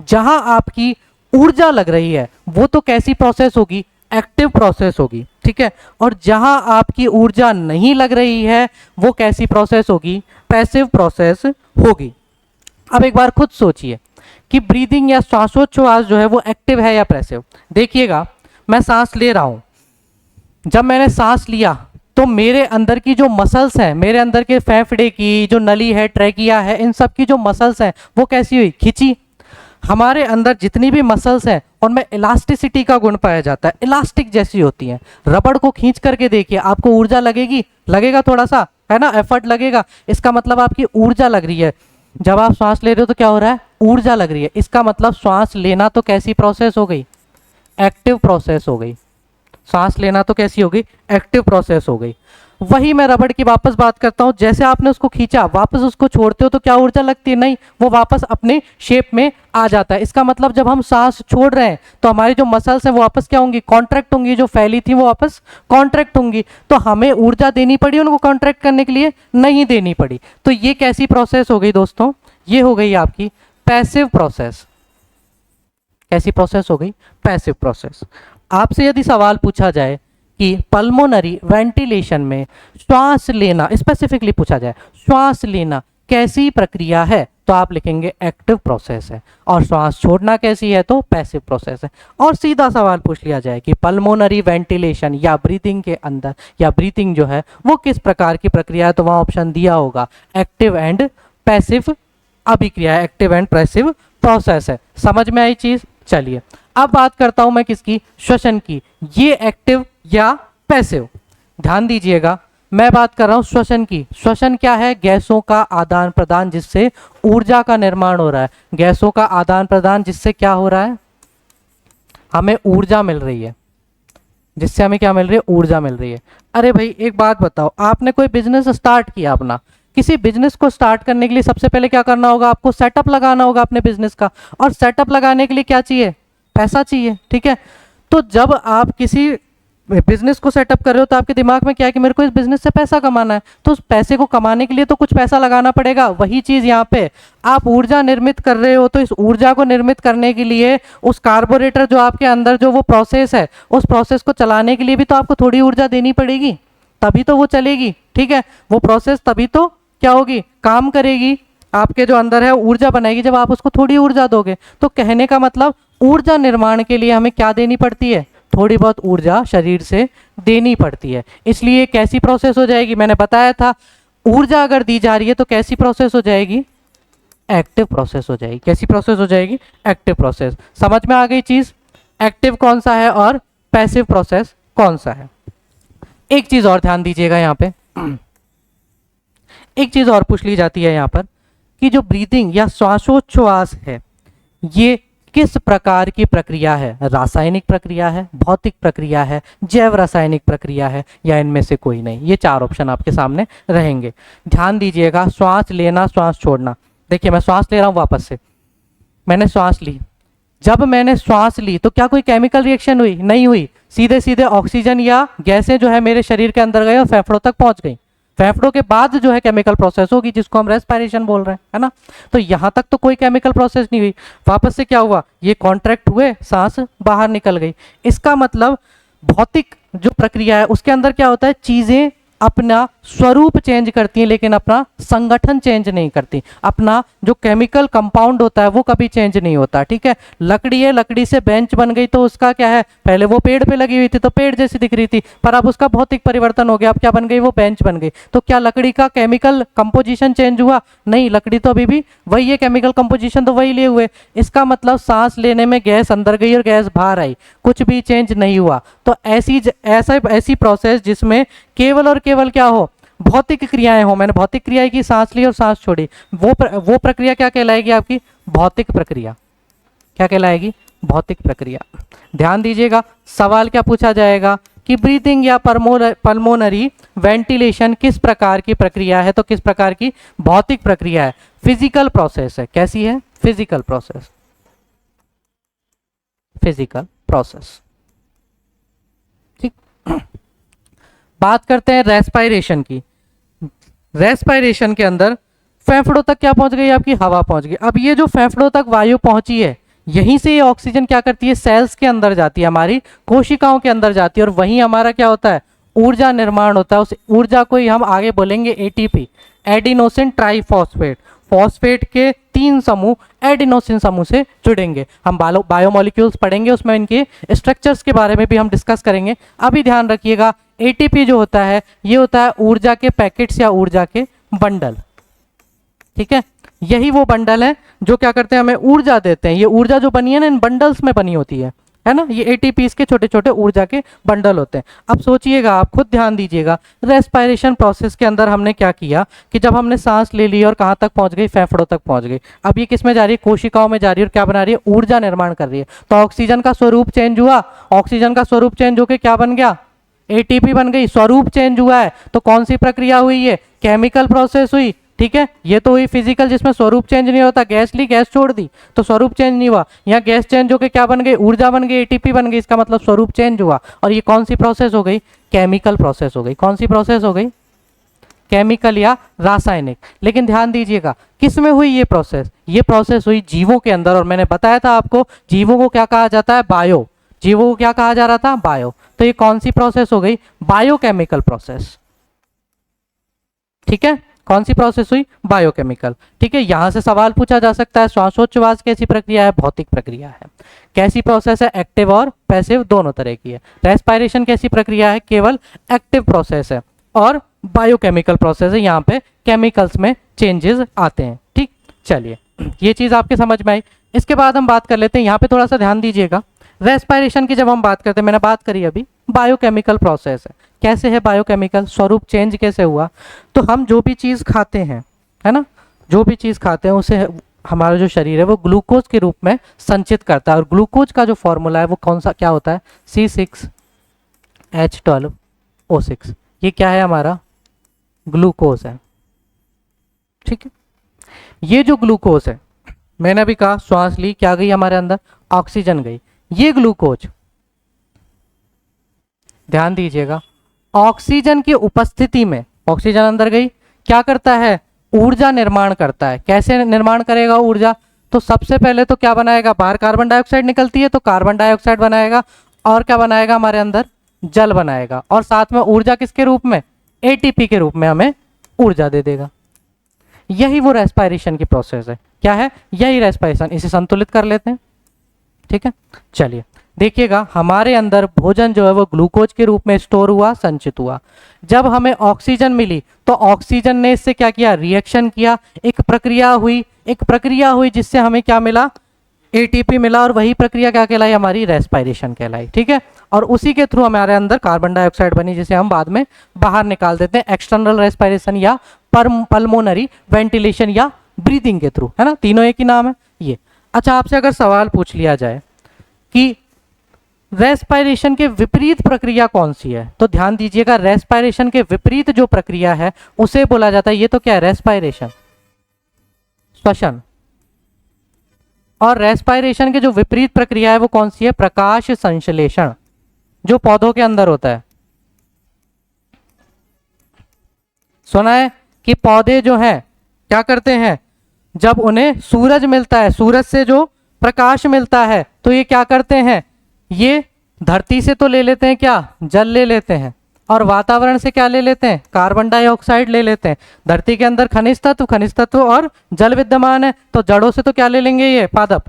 जहां आपकी ऊर्जा लग रही है वो तो कैसी प्रोसेस होगी, एक्टिव प्रोसेस होगी, ठीक है। और जहां आपकी ऊर्जा नहीं लग रही है वो कैसी प्रोसेस होगी, पैसिव प्रोसेस होगी। अब एक बार खुद सोचिए कि ब्रीदिंग या श्वासोच्छ्वास जो है वो एक्टिव है या पैसिव। देखिएगा, मैं सांस ले रहा हूं, जब मैंने सांस लिया तो मेरे अंदर की जो मसल्स हैं, मेरे अंदर के फेफड़े की जो नली है, ट्रैकिया है, इन सब की जो मसल्स हैं वो कैसी हुई, खिंची। हमारे अंदर जितनी भी मसल्स हैं उनमें इलास्टिसिटी का गुण पाया जाता है, इलास्टिक जैसी होती हैं। रबड़ को खींच करके देखिए, आपको ऊर्जा लगेगी, लगेगा थोड़ा सा, है ना, एफर्ट लगेगा, इसका मतलब आपकी ऊर्जा लग रही है। जब आप सांस ले रहे हो तो क्या हो रहा है, ऊर्जा लग रही है, इसका मतलब श्वास लेना तो कैसी प्रोसेस हो गई, एक्टिव प्रोसेस हो गई। सांस लेना तो कैसी हो गई, एक्टिव प्रोसेस हो गई। वही मैं रबड़ की वापस बात करता हूं, जैसे आपने उसको खींचा, वापस उसको छोड़ते हो तो क्या ऊर्जा लगती है, नहीं, वो वापस अपने शेप में आ जाता है। इसका मतलब जब हम सांस छोड़ रहे हैं तो हमारी जो मसल्स हैं वो वापस क्या होंगी, कॉन्ट्रैक्ट होंगी, जो फैली थी वो वापस कॉन्ट्रैक्ट होंगी। तो हमें ऊर्जा देनी पड़ी उनको कॉन्ट्रैक्ट करने के लिए, नहीं देनी पड़ी। तो ये कैसी प्रोसेस हो गई दोस्तों, ये हो गई आपकी पैसिव प्रोसेस। कैसी प्रोसेस हो गई, पैसिव प्रोसेस। आपसे यदि सवाल पूछा जाए कि पल्मोनरी वेंटिलेशन में श्वास लेना, स्पेसिफिकली पूछा जाए श्वास लेना कैसी प्रक्रिया है, तो आप लिखेंगे एक्टिव प्रोसेस है, और श्वास छोड़ना कैसी है, तो पैसिव प्रोसेस है। और सीधा सवाल पूछ लिया जाए कि पल्मोनरी वेंटिलेशन या ब्रीथिंग के अंदर, या ब्रीथिंग जो है वो किस प्रकार की प्रक्रिया है, तो वहां ऑप्शन दिया होगा एक्टिव एंड पैसिव अभिक्रिया, एक्टिव एंड पैसिव प्रोसेस है। समझ में आई चीज। चलिए अब बात करता हूं मैं किसकी, श्वसन की। ये एक्टिव या पैसिव, ध्यान दीजिएगा, मैं बात कर रहा हूं श्वसन की। श्वसन क्या है, गैसों का आदान प्रदान जिससे ऊर्जा का निर्माण हो रहा है। गैसों का आदान प्रदान जिससे क्या हो रहा है, हमें ऊर्जा मिल रही है, जिससे हमें क्या मिल रही है, ऊर्जा मिल रही है। अरे भाई एक बात बताओ, आपने कोई बिजनेस स्टार्ट किया अपना, किसी बिजनेस को स्टार्ट करने के लिए सबसे पहले क्या करना होगा, आपको सेटअप लगाना होगा अपने बिजनेस का। और सेटअप लगाने के लिए क्या चाहिए, पैसा चाहिए, ठीक है। तो जब आप किसी बिजनेस को सेटअप कर रहे हो तो आपके दिमाग में क्या है कि मेरे को इस बिजनेस से पैसा कमाना है, तो उस पैसे को कमाने के लिए तो कुछ पैसा लगाना पड़ेगा। वही चीज यहाँ पे आप ऊर्जा निर्मित कर रहे हो, तो इस ऊर्जा को निर्मित करने के लिए उस कार्बोरेटर जो आपके अंदर जो वो प्रोसेस है, उस प्रोसेस को चलाने के लिए भी तो आपको थोड़ी ऊर्जा देनी पड़ेगी, तभी तो वो चलेगी, ठीक है। वो प्रोसेस तभी तो क्या होगी, काम करेगी, आपके जो अंदर है ऊर्जा बनाएगी, जब आप उसको थोड़ी ऊर्जा दोगे। तो कहने का मतलब ऊर्जा निर्माण के लिए हमें क्या देनी पड़ती है, थोड़ी बहुत ऊर्जा शरीर से देनी पड़ती है। इसलिए कैसी प्रोसेस हो जाएगी, मैंने बताया था, ऊर्जा अगर दी जा रही है तो कैसी प्रोसेस हो जाएगी, एक्टिव प्रोसेस हो जाएगी। कैसी प्रोसेस हो जाएगी, एक्टिव प्रोसेस। समझ में आ गई चीज, एक्टिव कौन सा है और पैसिव प्रोसेस कौन सा है। एक चीज और ध्यान दीजिएगा, यहाँ पे एक चीज और पूछ ली जाती है यहाँ पर कि जो ब्रीदिंग या श्वासोच्छ्वास है ये किस प्रकार की प्रक्रिया है, रासायनिक प्रक्रिया है, भौतिक प्रक्रिया है, जैव रासायनिक प्रक्रिया है, या इनमें से कोई नहीं। ये चार ऑप्शन आपके सामने रहेंगे। ध्यान दीजिएगा, श्वास लेना, श्वास छोड़ना। देखिए मैं श्वास ले रहा हूँ, वापस से मैंने श्वास ली, जब मैंने श्वास ली तो क्या कोई केमिकल रिएक्शन हुई, नहीं हुई। सीधे सीधे ऑक्सीजन या गैसें जो है मेरे शरीर के अंदर गए और फेफड़ों तक पहुंच गई। फेफड़ों के बाद जो है केमिकल प्रोसेस होगी जिसको हम रेस्पिरेशन बोल रहे हैं, है ना। तो यहां तक तो कोई केमिकल प्रोसेस नहीं हुई। वापस से क्या हुआ, ये कॉन्ट्रैक्ट हुए, सांस बाहर निकल गई। इसका मतलब भौतिक जो प्रक्रिया है उसके अंदर क्या होता है, चीजें अपना स्वरूप चेंज करती हैं लेकिन अपना संगठन चेंज नहीं करती। अपना जो केमिकल कंपाउंड होता है वो कभी चेंज नहीं होता, ठीक है। लकड़ी है, लकड़ी से बेंच बन गई तो उसका क्या है, पहले वो पेड़ पे लगी हुई थी तो पेड़ जैसी दिख रही थी, पर अब उसका भौतिक परिवर्तन हो गया, अब क्या बन गई, वो बेंच बन गई। तो क्या लकड़ी का केमिकल कंपोजिशन चेंज हुआ, नहीं, लकड़ी तो अभी भी वही है, केमिकल कंपोजिशन तो वही लिए हुए। इसका मतलब सांस लेने में गैस अंदर गई और गैस बाहर आई, कुछ भी चेंज नहीं हुआ। तो ऐसी प्रोसेस जिसमें केवल और केवल क्या हो, भौतिक क्रियाएं हो। मैंने भौतिक क्रिया की, सांस ली और सांस छोड़ी, वो प्रक्रिया क्या कहलाएगी आपकी, भौतिक प्रक्रिया। क्या कहलाएगी, भौतिक प्रक्रिया। ध्यान दीजिएगा, सवाल क्या पूछा जाएगा कि ब्रीथिंग या पल्मोनरी वेंटिलेशन किस प्रकार की प्रक्रिया है, तो किस प्रकार की, भौतिक प्रक्रिया है, फिजिकल प्रोसेस है। कैसी है, फिजिकल प्रोसेस, फिजिकल प्रोसेस, ठीक। बात करते हैं रेस्पायरेशन की। रेस्पायरेशन के अंदर फेफड़ों तक क्या पहुंच गई, आपकी हवा पहुंच गई। अब ये जो फेफड़ों तक वायु पहुंची है, यहीं से ये ऑक्सीजन क्या करती है, सेल्स के अंदर जाती है, हमारी कोशिकाओं के अंदर जाती है, और वहीं हमारा क्या होता है, ऊर्जा निर्माण होता है। उस ऊर्जा को ही हम आगे बोलेंगे एटीपी, एडिनोसिन ट्राइफॉस्फेट। फॉस्फेट के 3 समूह एडिनोसिन समूह से जुड़ेंगे। हम बायोमोलिक्यूल्स पढ़ेंगे, उसमें इनके स्ट्रक्चर्स के बारे में भी हम डिस्कस करेंगे। अभी ध्यान रखिएगा, एटीपी जो होता है ये होता है ऊर्जा के पैकेट्स या ऊर्जा के बंडल, ठीक है। यही वो बंडल है जो क्या करते हैं, हमें ऊर्जा देते हैं। ये ऊर्जा जो बनी है ना, इन बंडल्स में बनी होती है ना। ये एटीपीज के छोटे छोटे ऊर्जा के बंडल होते हैं। अब सोचिएगा, आप खुद ध्यान दीजिएगा, रेस्पायरेशन प्रोसेस के अंदर हमने क्या किया कि जब हमने सांस ले ली और कहाँ तक पहुंच गई, फेफड़ों तक पहुंच गई। अब ये किस में जा रही है, कोशिकाओं में जा रही है, और क्या बना रही है, ऊर्जा निर्माण कर रही है। तो ऑक्सीजन का स्वरूप चेंज हुआ, ऑक्सीजन का स्वरूप चेंज होकर क्या बन गया, एटीपी बन गई। स्वरूप चेंज हुआ है तो कौन सी प्रक्रिया हुई है, केमिकल प्रोसेस हुई, ठीक है। ये तो हुई फिजिकल, जिसमें स्वरूप चेंज नहीं होता। गैस ली, गैस छोड़ दी तो स्वरूप चेंज नहीं हुआ। यहाँ गैस चेंज होकर क्या बन गई, ऊर्जा बन गई, एटीपी बन गई, इसका मतलब स्वरूप चेंज हुआ। और ये कौन सी प्रोसेस हो गई, केमिकल प्रोसेस हो गई। कौन सी प्रोसेस हो गई, केमिकल या रासायनिक। लेकिन ध्यान दीजिएगा, किस में हुई ये प्रोसेस, ये प्रोसेस हुई जीवों के अंदर। और मैंने बताया था आपको, जीवों को क्या कहा जाता है, बायो। जीवों को क्या कहा जा रहा था, बायो। तो ये कौन सी प्रोसेस हो गई, बायोकेमिकल प्रोसेस, ठीक है। कौन सी प्रोसेस हुई, बायोकेमिकल, ठीक है। यहां से सवाल पूछा जा सकता है, श्वासोच्छ्वास कैसी प्रक्रिया है, भौतिक प्रक्रिया है। कैसी प्रोसेस है, एक्टिव और पैसिव दोनों तरह की है। रेस्पायरेशन कैसी प्रक्रिया है, केवल एक्टिव प्रोसेस है। और बायोकेमिकल प्रोसेस है, यहाँ पे केमिकल्स में चेंजेस आते हैं, ठीक। चलिए, ये चीज आपके समझ में आई। इसके बाद हम बात कर लेते हैं, यहाँ पे थोड़ा सा ध्यान दीजिएगा। रेस्पायरेशन की जब हम बात करते हैं, मैंने बात करी अभी, बायोकेमिकल प्रोसेस है। कैसे है बायोकेमिकल, स्वरूप चेंज कैसे हुआ, तो हम जो भी चीज़ खाते हैं, है ना, जो भी चीज़ खाते हैं उसे हमारा जो शरीर है वो ग्लूकोज के रूप में संचित करता है। और ग्लूकोज का जो फॉर्मूला है वो कौन सा क्या होता है, C6H12O6। ये क्या है, हमारा ग्लूकोज है, ठीक है। ये जो ग्लूकोज है, मैंने अभी कहा श्वास ली, क्या गई हमारे अंदर, ऑक्सीजन गई। ये ग्लूकोज, ध्यान दीजिएगा, ऑक्सीजन की उपस्थिति में, ऑक्सीजन अंदर गई, क्या करता है, ऊर्जा निर्माण करता है। कैसे निर्माण करेगा ऊर्जा, तो सबसे पहले तो क्या बनाएगा, बाहर कार्बन डाइऑक्साइड निकलती है तो कार्बन डाइऑक्साइड बनाएगा, और क्या बनाएगा, हमारे अंदर जल बनाएगा, और साथ में ऊर्जा किसके रूप में, एटीपी के रूप में हमें ऊर्जा दे देगा। यही वो रेस्पायरेशन की प्रोसेस है। क्या है, यही रेस्पायरेशन। इसे संतुलित कर लेते हैं, ठीक है। चलिए देखिएगा, हमारे अंदर भोजन जो है वो ग्लूकोज के रूप में स्टोर हुआ, संचित हुआ। जब हमें ऑक्सीजन मिली तो ऑक्सीजन ने इससे क्या किया, रिएक्शन किया, एक प्रक्रिया हुई जिससे हमें क्या मिला, एटीपी मिला। और वही प्रक्रिया क्या कहलाई, हमारी रेस्पायरेशन कहलाई, ठीक है। और उसी के थ्रू हमारे अंदर कार्बन डाइऑक्साइड बनी, जिसे हम बाद में बाहर निकाल देते हैं, एक्सटर्नल रेस्पायरेशन या पल्मोनरी वेंटिलेशन या ब्रीदिंग के थ्रू, है ना, तीनों एक ही नाम है ये। अच्छा, आपसे अगर सवाल पूछ लिया जाए कि रेस्पायरेशन के विपरीत प्रक्रिया कौन सी है, तो ध्यान दीजिएगा, रेस्पायरेशन के विपरीत जो प्रक्रिया है उसे बोला जाता है, ये तो क्या है, रेस्पायरेशन, श्वसन। और रेस्पायरेशन के जो विपरीत प्रक्रिया है वो कौन सी है, प्रकाश संश्लेषण, जो पौधों के अंदर होता है। सुना है कि पौधे जो हैं क्या करते हैं, जब उन्हें सूरज मिलता है, सूरज से जो प्रकाश मिलता है, तो ये क्या करते हैं, ये धरती से तो ले लेते हैं क्या, जल ले लेते हैं, और वातावरण से क्या ले लेते हैं, कार्बन डाइऑक्साइड ले लेते हैं। धरती के अंदर खनिज तत्व और जल विद्यमान है, तो जड़ों से तो क्या ले लेंगे, ये पादप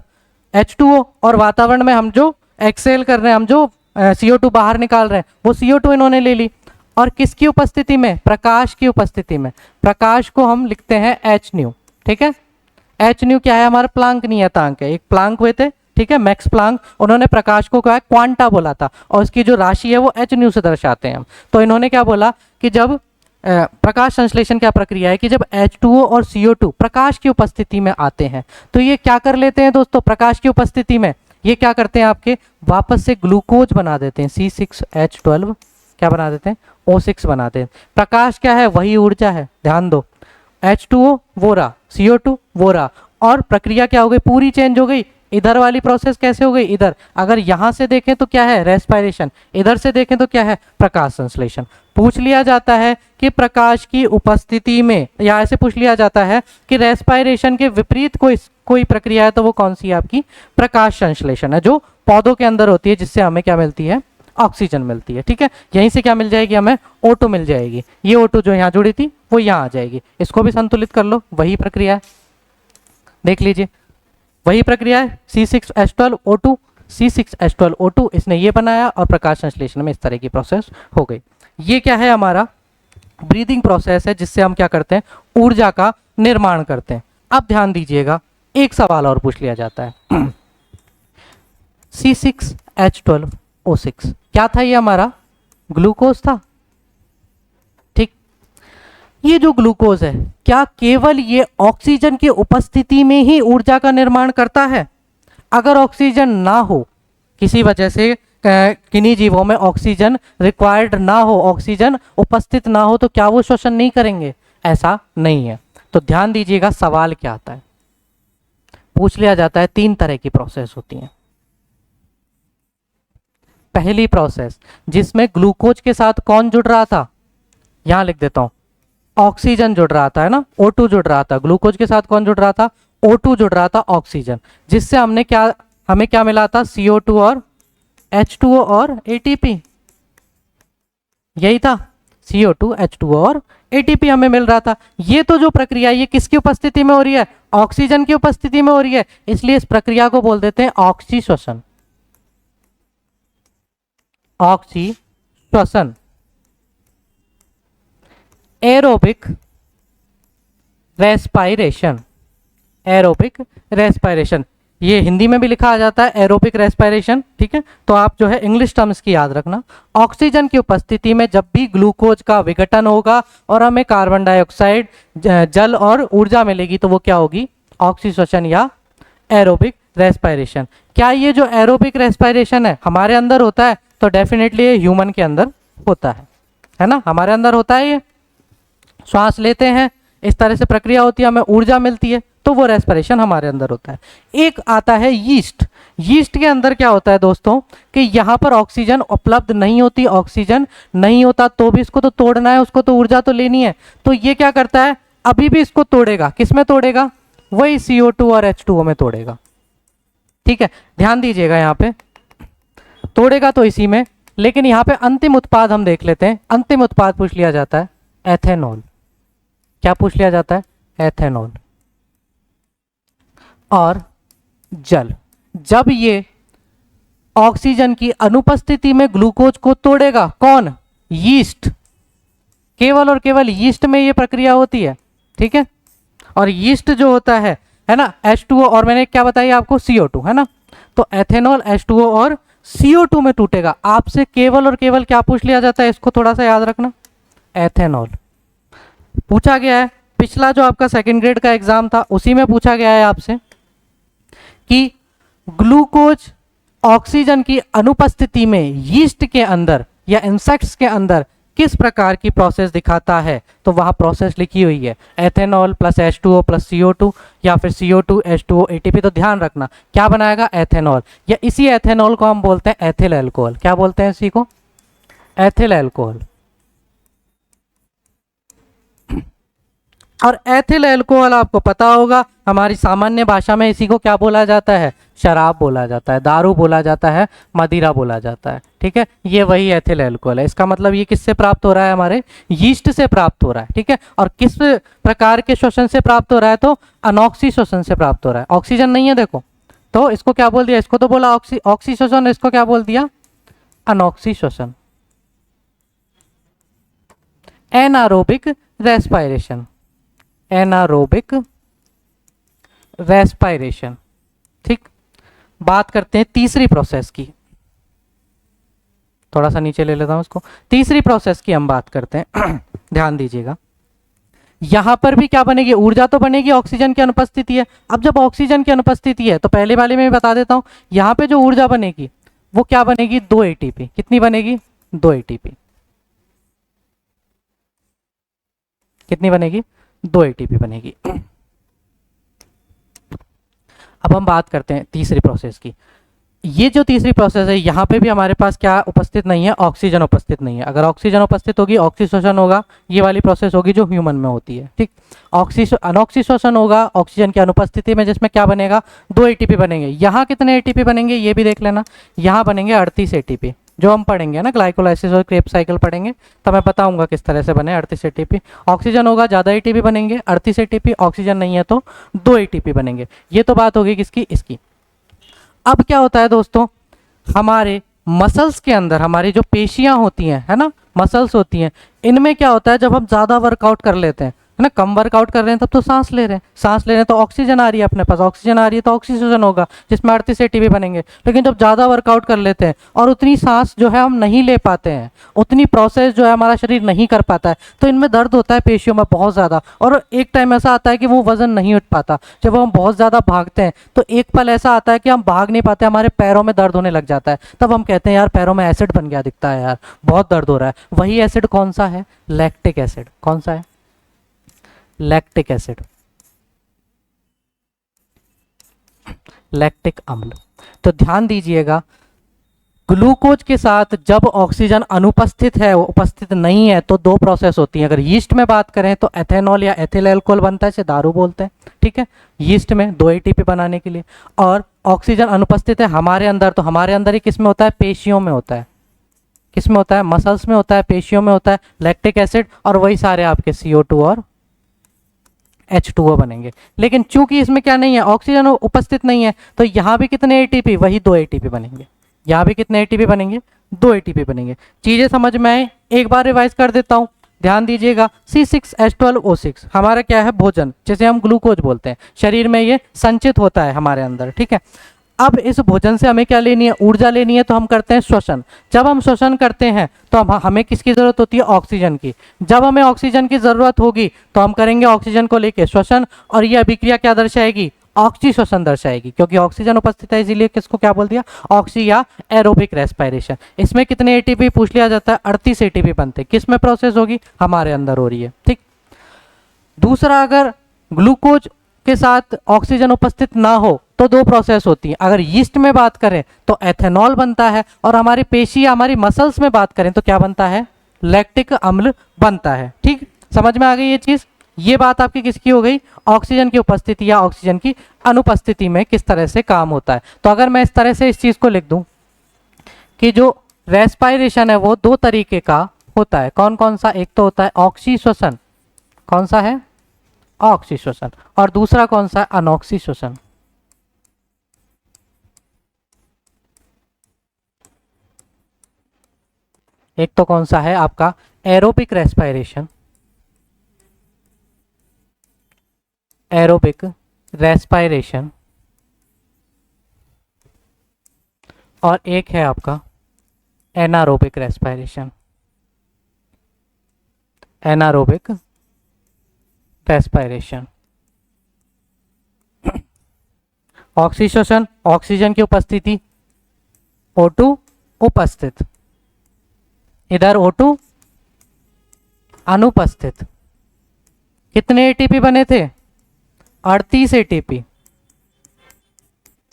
H2O, और वातावरण में हम जो एक्सेल कर रहे हैं, हम जो CO2 बाहर निकाल रहे हैं, वो CO2 इन्होंने ले ली। और किसकी उपस्थिति में, प्रकाश की उपस्थिति में। प्रकाश को हम लिखते हैं H न्यू, ठीक है। H न्यू क्या है, हमारा प्लांक नियतांक है। एक प्लांक हुए थे, ठीक है, मैक्स प्लांक, उन्होंने प्रकाश को क्या है, क्वांटा बोला था, और इसकी जो राशि है वो H न्यू से दर्शाते हैं हम। तो इन्होंने क्या बोला कि जब प्रकाश संश्लेषण क्या प्रक्रिया है कि जब H2O और CO2 प्रकाश की उपस्थिति में आते हैं, तो ये क्या कर लेते हैं दोस्तों, प्रकाश की उपस्थिति में ये क्या करते हैं, आपके वापस से ग्लूकोज बना देते हैं, C6H12 क्या बना देते हैं, O6 बनाते हैं। प्रकाश क्या है, वही ऊर्जा है, ध्यान दो, H2O वो रहा, CO2 वो रहा, और प्रक्रिया क्या हो गई, पूरी चेंज हो गई, इधर वाली प्रोसेस कैसे हो गई, इधर अगर यहां से देखें तो क्या है रेस्पायरेशन, इधर से देखें तो क्या है प्रकाश संश्लेषण। पूछ लिया जाता है कि प्रकाश की उपस्थिति में, या ऐसे पूछ लिया जाता है कि रेस्पायरेशन के विपरीत कोई प्रक्रिया है तो वो कौन सी है आपकी प्रकाश संश्लेषण है, जो पौधों के अंदर होती है, जिससे हमें क्या मिलती है ऑक्सीजन मिलती है। ठीक है, यहीं से क्या मिल जाएगी हमें O2 मिल जाएगी, ये O2 जो यहाँ जुड़ी थी वो यहाँ आ जाएगी, इसको भी संतुलित कर लो, वही प्रक्रिया है, देख लीजिए वही प्रक्रिया है C6H12O2, C6H12O2 इसने ये बनाया और प्रकाश संश्लेषण में इस तरह की प्रोसेस हो गई। ये क्या है हमारा ब्रीदिंग प्रोसेस है, जिससे हम क्या करते हैं ऊर्जा का निर्माण करते हैं। अब ध्यान दीजिएगा एक सवाल और पूछ लिया जाता है C6H12O6 क्या था, ये हमारा ग्लूकोज था। ठीक, ये जो ग्लूकोज है क्या केवल ये ऑक्सीजन की उपस्थिति में ही ऊर्जा का निर्माण करता है? अगर ऑक्सीजन ना हो, किसी वजह से किन्हीं जीवों में ऑक्सीजन रिक्वायर्ड ना हो, ऑक्सीजन उपस्थित ना हो, तो क्या वो श्वसन नहीं करेंगे? ऐसा नहीं है। तो ध्यान दीजिएगा सवाल क्या आता है, पूछ लिया जाता है 3 तरह की प्रोसेस होती हैं। पहली प्रोसेस जिसमें ग्लूकोज के साथ कौन जुड़ रहा था, यहां लिख देता हूं, ऑक्सीजन जुड़ रहा था, है ना, O2 जुड़ रहा था, ग्लूकोज के साथ कौन जुड़ रहा था, O2 जुड़ रहा था ऑक्सीजन, जिससे हमें क्या मिला था CO2 और H2O और ATP, यही था CO2 H2O और ATP हमें मिल रहा था। ये तो जो प्रक्रिया ये किसकी उपस्थिति में हो रही है, ऑक्सीजन की उपस्थिति में हो रही है, इसलिए इस प्रक्रिया को बोल देते हैं ऑक्सी श्वसन, ऑक्सी श्वसन। एरोबिक रेस्पायरेशन, एरोबिक रेस्पायरेशन, ये हिंदी में भी लिखा आ जाता है एरोबिक रेस्पायरेशन। ठीक है, तो आप जो है इंग्लिश टर्म्स की याद रखना। ऑक्सीजन की उपस्थिति में जब भी ग्लूकोज का विघटन होगा और हमें कार्बन डाइऑक्साइड, जल और ऊर्जा मिलेगी, तो वो क्या होगी ऑक्सीश्वसन या एरोबिक रेस्पायरेशन। क्या ये जो एरोबिक रेस्पायरेशन है हमारे अंदर होता है? तो डेफिनेटली ये ह्यूमन के अंदर होता है ना, हमारे अंदर होता है। ये श्वास लेते हैं, इस तरह से प्रक्रिया होती है, हमें ऊर्जा मिलती है, तो वो रेस्पिरेशन हमारे अंदर होता है। एक आता है यीस्ट। यीस्ट के अंदर क्या होता है दोस्तों कि यहाँ पर ऑक्सीजन उपलब्ध नहीं होती, ऑक्सीजन नहीं होता तो भी इसको तो तोड़ना है, उसको तो ऊर्जा तो लेनी है, तो ये क्या करता है अभी भी इसको तोड़ेगा। किस में तोड़ेगा? वही CO2 और H2O में तोड़ेगा। ठीक है, ध्यान दीजिएगा यहाँ पे तोड़ेगा तो इसी में, लेकिन यहाँ पे अंतिम उत्पाद हम देख लेते हैं। अंतिम उत्पाद पूछ लिया जाता है एथेनॉल। क्या पूछ लिया जाता है? एथेनॉल और जल। जब ये ऑक्सीजन की अनुपस्थिति में ग्लूकोज को तोड़ेगा, कौन? यीस्ट। केवल और केवल यीस्ट में ये प्रक्रिया होती है। ठीक है, और यीस्ट जो होता है ना H2O और मैंने क्या बताया आपको CO2, है ना, तो एथेनॉल H2O और CO2 में टूटेगा। आपसे केवल और केवल क्या पूछ लिया जाता है, इसको थोड़ा सा याद रखना, एथेनॉल पूछा गया है। पिछला जो आपका सेकंड ग्रेड का एग्जाम था उसी में पूछा गया है आपसे कि ग्लूकोज ऑक्सीजन की अनुपस्थिति में यीस्ट के अंदर या इंसेक्ट्स के अंदर किस प्रकार की प्रोसेस दिखाता है, तो वहां प्रोसेस लिखी हुई है ethanol plus H2O plus CO2 या फिर CO2 H2O ATP। तो ध्यान रखना क्या बनाएगा? एथेनॉल, या इसी एथेनॉल को हम बोलते हैं एथिल अल्कोहल। क्या बोलते हैं इसी को? Ethyl alcohol. और एथिल अल्कोहल आपको पता होगा हमारी सामान्य भाषा में इसी को क्या बोला जाता है? शराब बोला जाता है, दारू बोला जाता है, मदिरा बोला जाता है। ठीक है, ये वही एथिल अल्कोहल है। इसका मतलब ये किससे प्राप्त हो रहा है? हमारे यीस्ट से प्राप्त हो रहा है। ठीक है, और किस प्रकार के श्वसन से प्राप्त हो रहा है? तो अनॉक्सी श्वसन से प्राप्त हो रहा है। ऑक्सीजन नहीं है देखो, तो इसको क्या बोल दिया? इसको तो बोला ऑक्सी श्वसन, इसको क्या बोल दिया? अनॉक्सी श्वसन। Anaerobic respiration, anaerobic respiration. ठीक, बात करते हैं तीसरी प्रोसेस की। थोड़ा सा नीचे ले लेता हूं इसको। तीसरी प्रोसेस की हम बात करते हैं ध्यान दीजिएगा, यहां पर भी क्या बनेगी? ऊर्जा तो बनेगी, ऑक्सीजन की अनुपस्थिति है। अब जब ऑक्सीजन की अनुपस्थिति है तो पहले वाले में भी बता देता हूं, यहां पे जो ऊर्जा बनेगी वो क्या बनेगी? 2 ATP। कितनी बनेगी? 2 ATP। कितनी बनेगी? 2 ATP बनेगी। अब हम बात करते हैं तीसरी प्रोसेस की। ये जो तीसरी प्रोसेस है, यहाँ पे भी हमारे पास क्या उपस्थित नहीं है, ऑक्सीजन उपस्थित नहीं है। अगर ऑक्सीजन उपस्थित होगी ऑक्सीशोषण होगा, ये वाली प्रोसेस होगी जो ह्यूमन में होती है, ठीक। अनऑक्सीशोषण होगा ऑक्सीजन की अनुपस्थिति में, जिसमें क्या बनेगा, 2 एटीपी बनेंगे। यहाँ कितने एटीपी बनेंगे ये भी देख लेना, यहाँ बनेंगे 38 एटीपी। जो हम पढ़ेंगे ना ग्लाइकोलाइसिस और क्रेब्स साइकिल पढ़ेंगे तो मैं बताऊंगा किस तरह से बने 38 एटीपी। ऑक्सीजन होगा ज़्यादा एटीपी बनेंगे 38 एटीपी, ऑक्सीजन नहीं है तो 2 एटीपी बनेंगे। ये तो बात होगी किसकी, इसकी। अब क्या होता है दोस्तों, हमारे मसल्स के अंदर हमारी जो पेशियां होती हैं, है ना, मसल्स होती हैं, इनमें क्या होता है, जब हम ज़्यादा वर्कआउट कर लेते हैं, है ना, कम वर्कआउट कर रहे हैं तब तो सांस ले रहे हैं, सांस ले रहे हैं तो ऑक्सीजन आ रही है अपने पास, ऑक्सीजन आ रही है तो ऑक्सीजन होगा जिसमें 38 एटीपी बनेंगे। लेकिन जब ज़्यादा वर्कआउट कर लेते हैं और उतनी सांस जो है हम नहीं ले पाते हैं, उतनी प्रोसेस जो है हमारा शरीर नहीं कर पाता है, तो इनमें दर्द होता है पेशियों में बहुत ज़्यादा। और एक टाइम ऐसा आता है कि वो वजन नहीं उठ पाता। जब हम बहुत ज़्यादा भागते हैं तो एक पल ऐसा आता है कि हम भाग नहीं पाते, हमारे पैरों में दर्द होने लग जाता है। तब हम कहते हैं यार पैरों में एसिड बन गया दिखता है, यार बहुत दर्द हो रहा है। वही एसिड कौन सा है, लैक्टिक एसिड। कौन सा है, लैक्टिक एसिड, लैक्टिक अम्ल। तो ध्यान दीजिएगा, ग्लूकोज के साथ जब ऑक्सीजन अनुपस्थित है, उपस्थित नहीं है, तो 2 प्रोसेस होती हैं। अगर यीस्ट में बात करें तो एथेनॉल या एथिल अल्कोहल बनता है, इसे दारू बोलते हैं, ठीक है, यीस्ट में 2 एटीपी बनाने के लिए। और ऑक्सीजन अनुपस्थित है हमारे अंदर, तो हमारे अंदर ही किस में होता है, पेशियों में होता है। किस में होता है, मसल्स में होता है, पेशियों में होता है लैक्टिक एसिड, और वही सारे आपके CO2 और H2O बनेंगे। लेकिन चूंकि इसमें क्या नहीं है, ऑक्सीजन उपस्थित नहीं है, तो यहाँ भी कितने एटीपी, वही 2 एटीपी बनेंगे। यहाँ भी कितने एटीपी बनेंगे, 2 एटीपी बनेंगे। चीजें समझ में आए, एक बार रिवाइज कर देता हूँ, ध्यान दीजिएगा। C6H12O6 हमारा क्या है, भोजन, जिसे हम ग्लूकोज बोलते हैं। शरीर में ये संचित होता है हमारे अंदर, ठीक है। अब इस भोजन से हमें क्या लेनी है, ऊर्जा लेनी है, तो हम करते हैं श्वसन। जब हम श्वसन करते हैं तो हमें किसकी जरूरत होती है, ऑक्सीजन की। जब हमें ऑक्सीजन की जरूरत होगी तो हम करेंगे ऑक्सीजन को लेके श्वसन, और ये अभिक्रिया क्या दर्शाएगी, ऑक्सी श्वसन दर्शाएगी, क्योंकि ऑक्सीजन उपस्थित है इसीलिए किसको क्या बोल दिया, ऑक्सी या एरोबिक रेस्पिरेशन। इसमें कितने एटीपी पूछ लिया जाता है, 38 एटीपी बनते हैं। किस में प्रोसेस होगी, हमारे अंदर हो रही है, ठीक। दूसरा, अगर ग्लूकोज के साथ ऑक्सीजन उपस्थित ना हो तो 2 प्रोसेस होती हैं। अगर यीस्ट में बात करें तो एथेनॉल बनता है, और हमारी पेशी हमारी मसल्स में बात करें तो क्या बनता है, लैक्टिक अम्ल बनता है, ठीक। समझ में आ गई ये चीज। ये बात आपकी किसकी हो गई, ऑक्सीजन की उपस्थिति या ऑक्सीजन की अनुपस्थिति में किस तरह से काम होता है। तो अगर मैं इस तरह से इस चीज को लिख दूं कि जो रेस्पिरेशन है वो 2 तरीके का होता है। कौन कौन सा, एक तो होता है ऑक्सी श्वसन, कौन सा है, ऑक्सी श्वसन, और दूसरा कौन सा है, अनॉक्सी श्वसन। एक तो कौन सा है आपका एरोबिक रेस्पिरेशन, एरोबिक रेस्पिरेशन, और एक है आपका एनारोबिक रेस्पिरेशन, एनारोबिक रेस्पिरेशन। ऑक्सीशोषण, ऑक्सीजन की उपस्थिति, O2 उपस्थित, इधर O2 अनुपस्थित। कितने एटीपी बने थे, 38 एटीपी।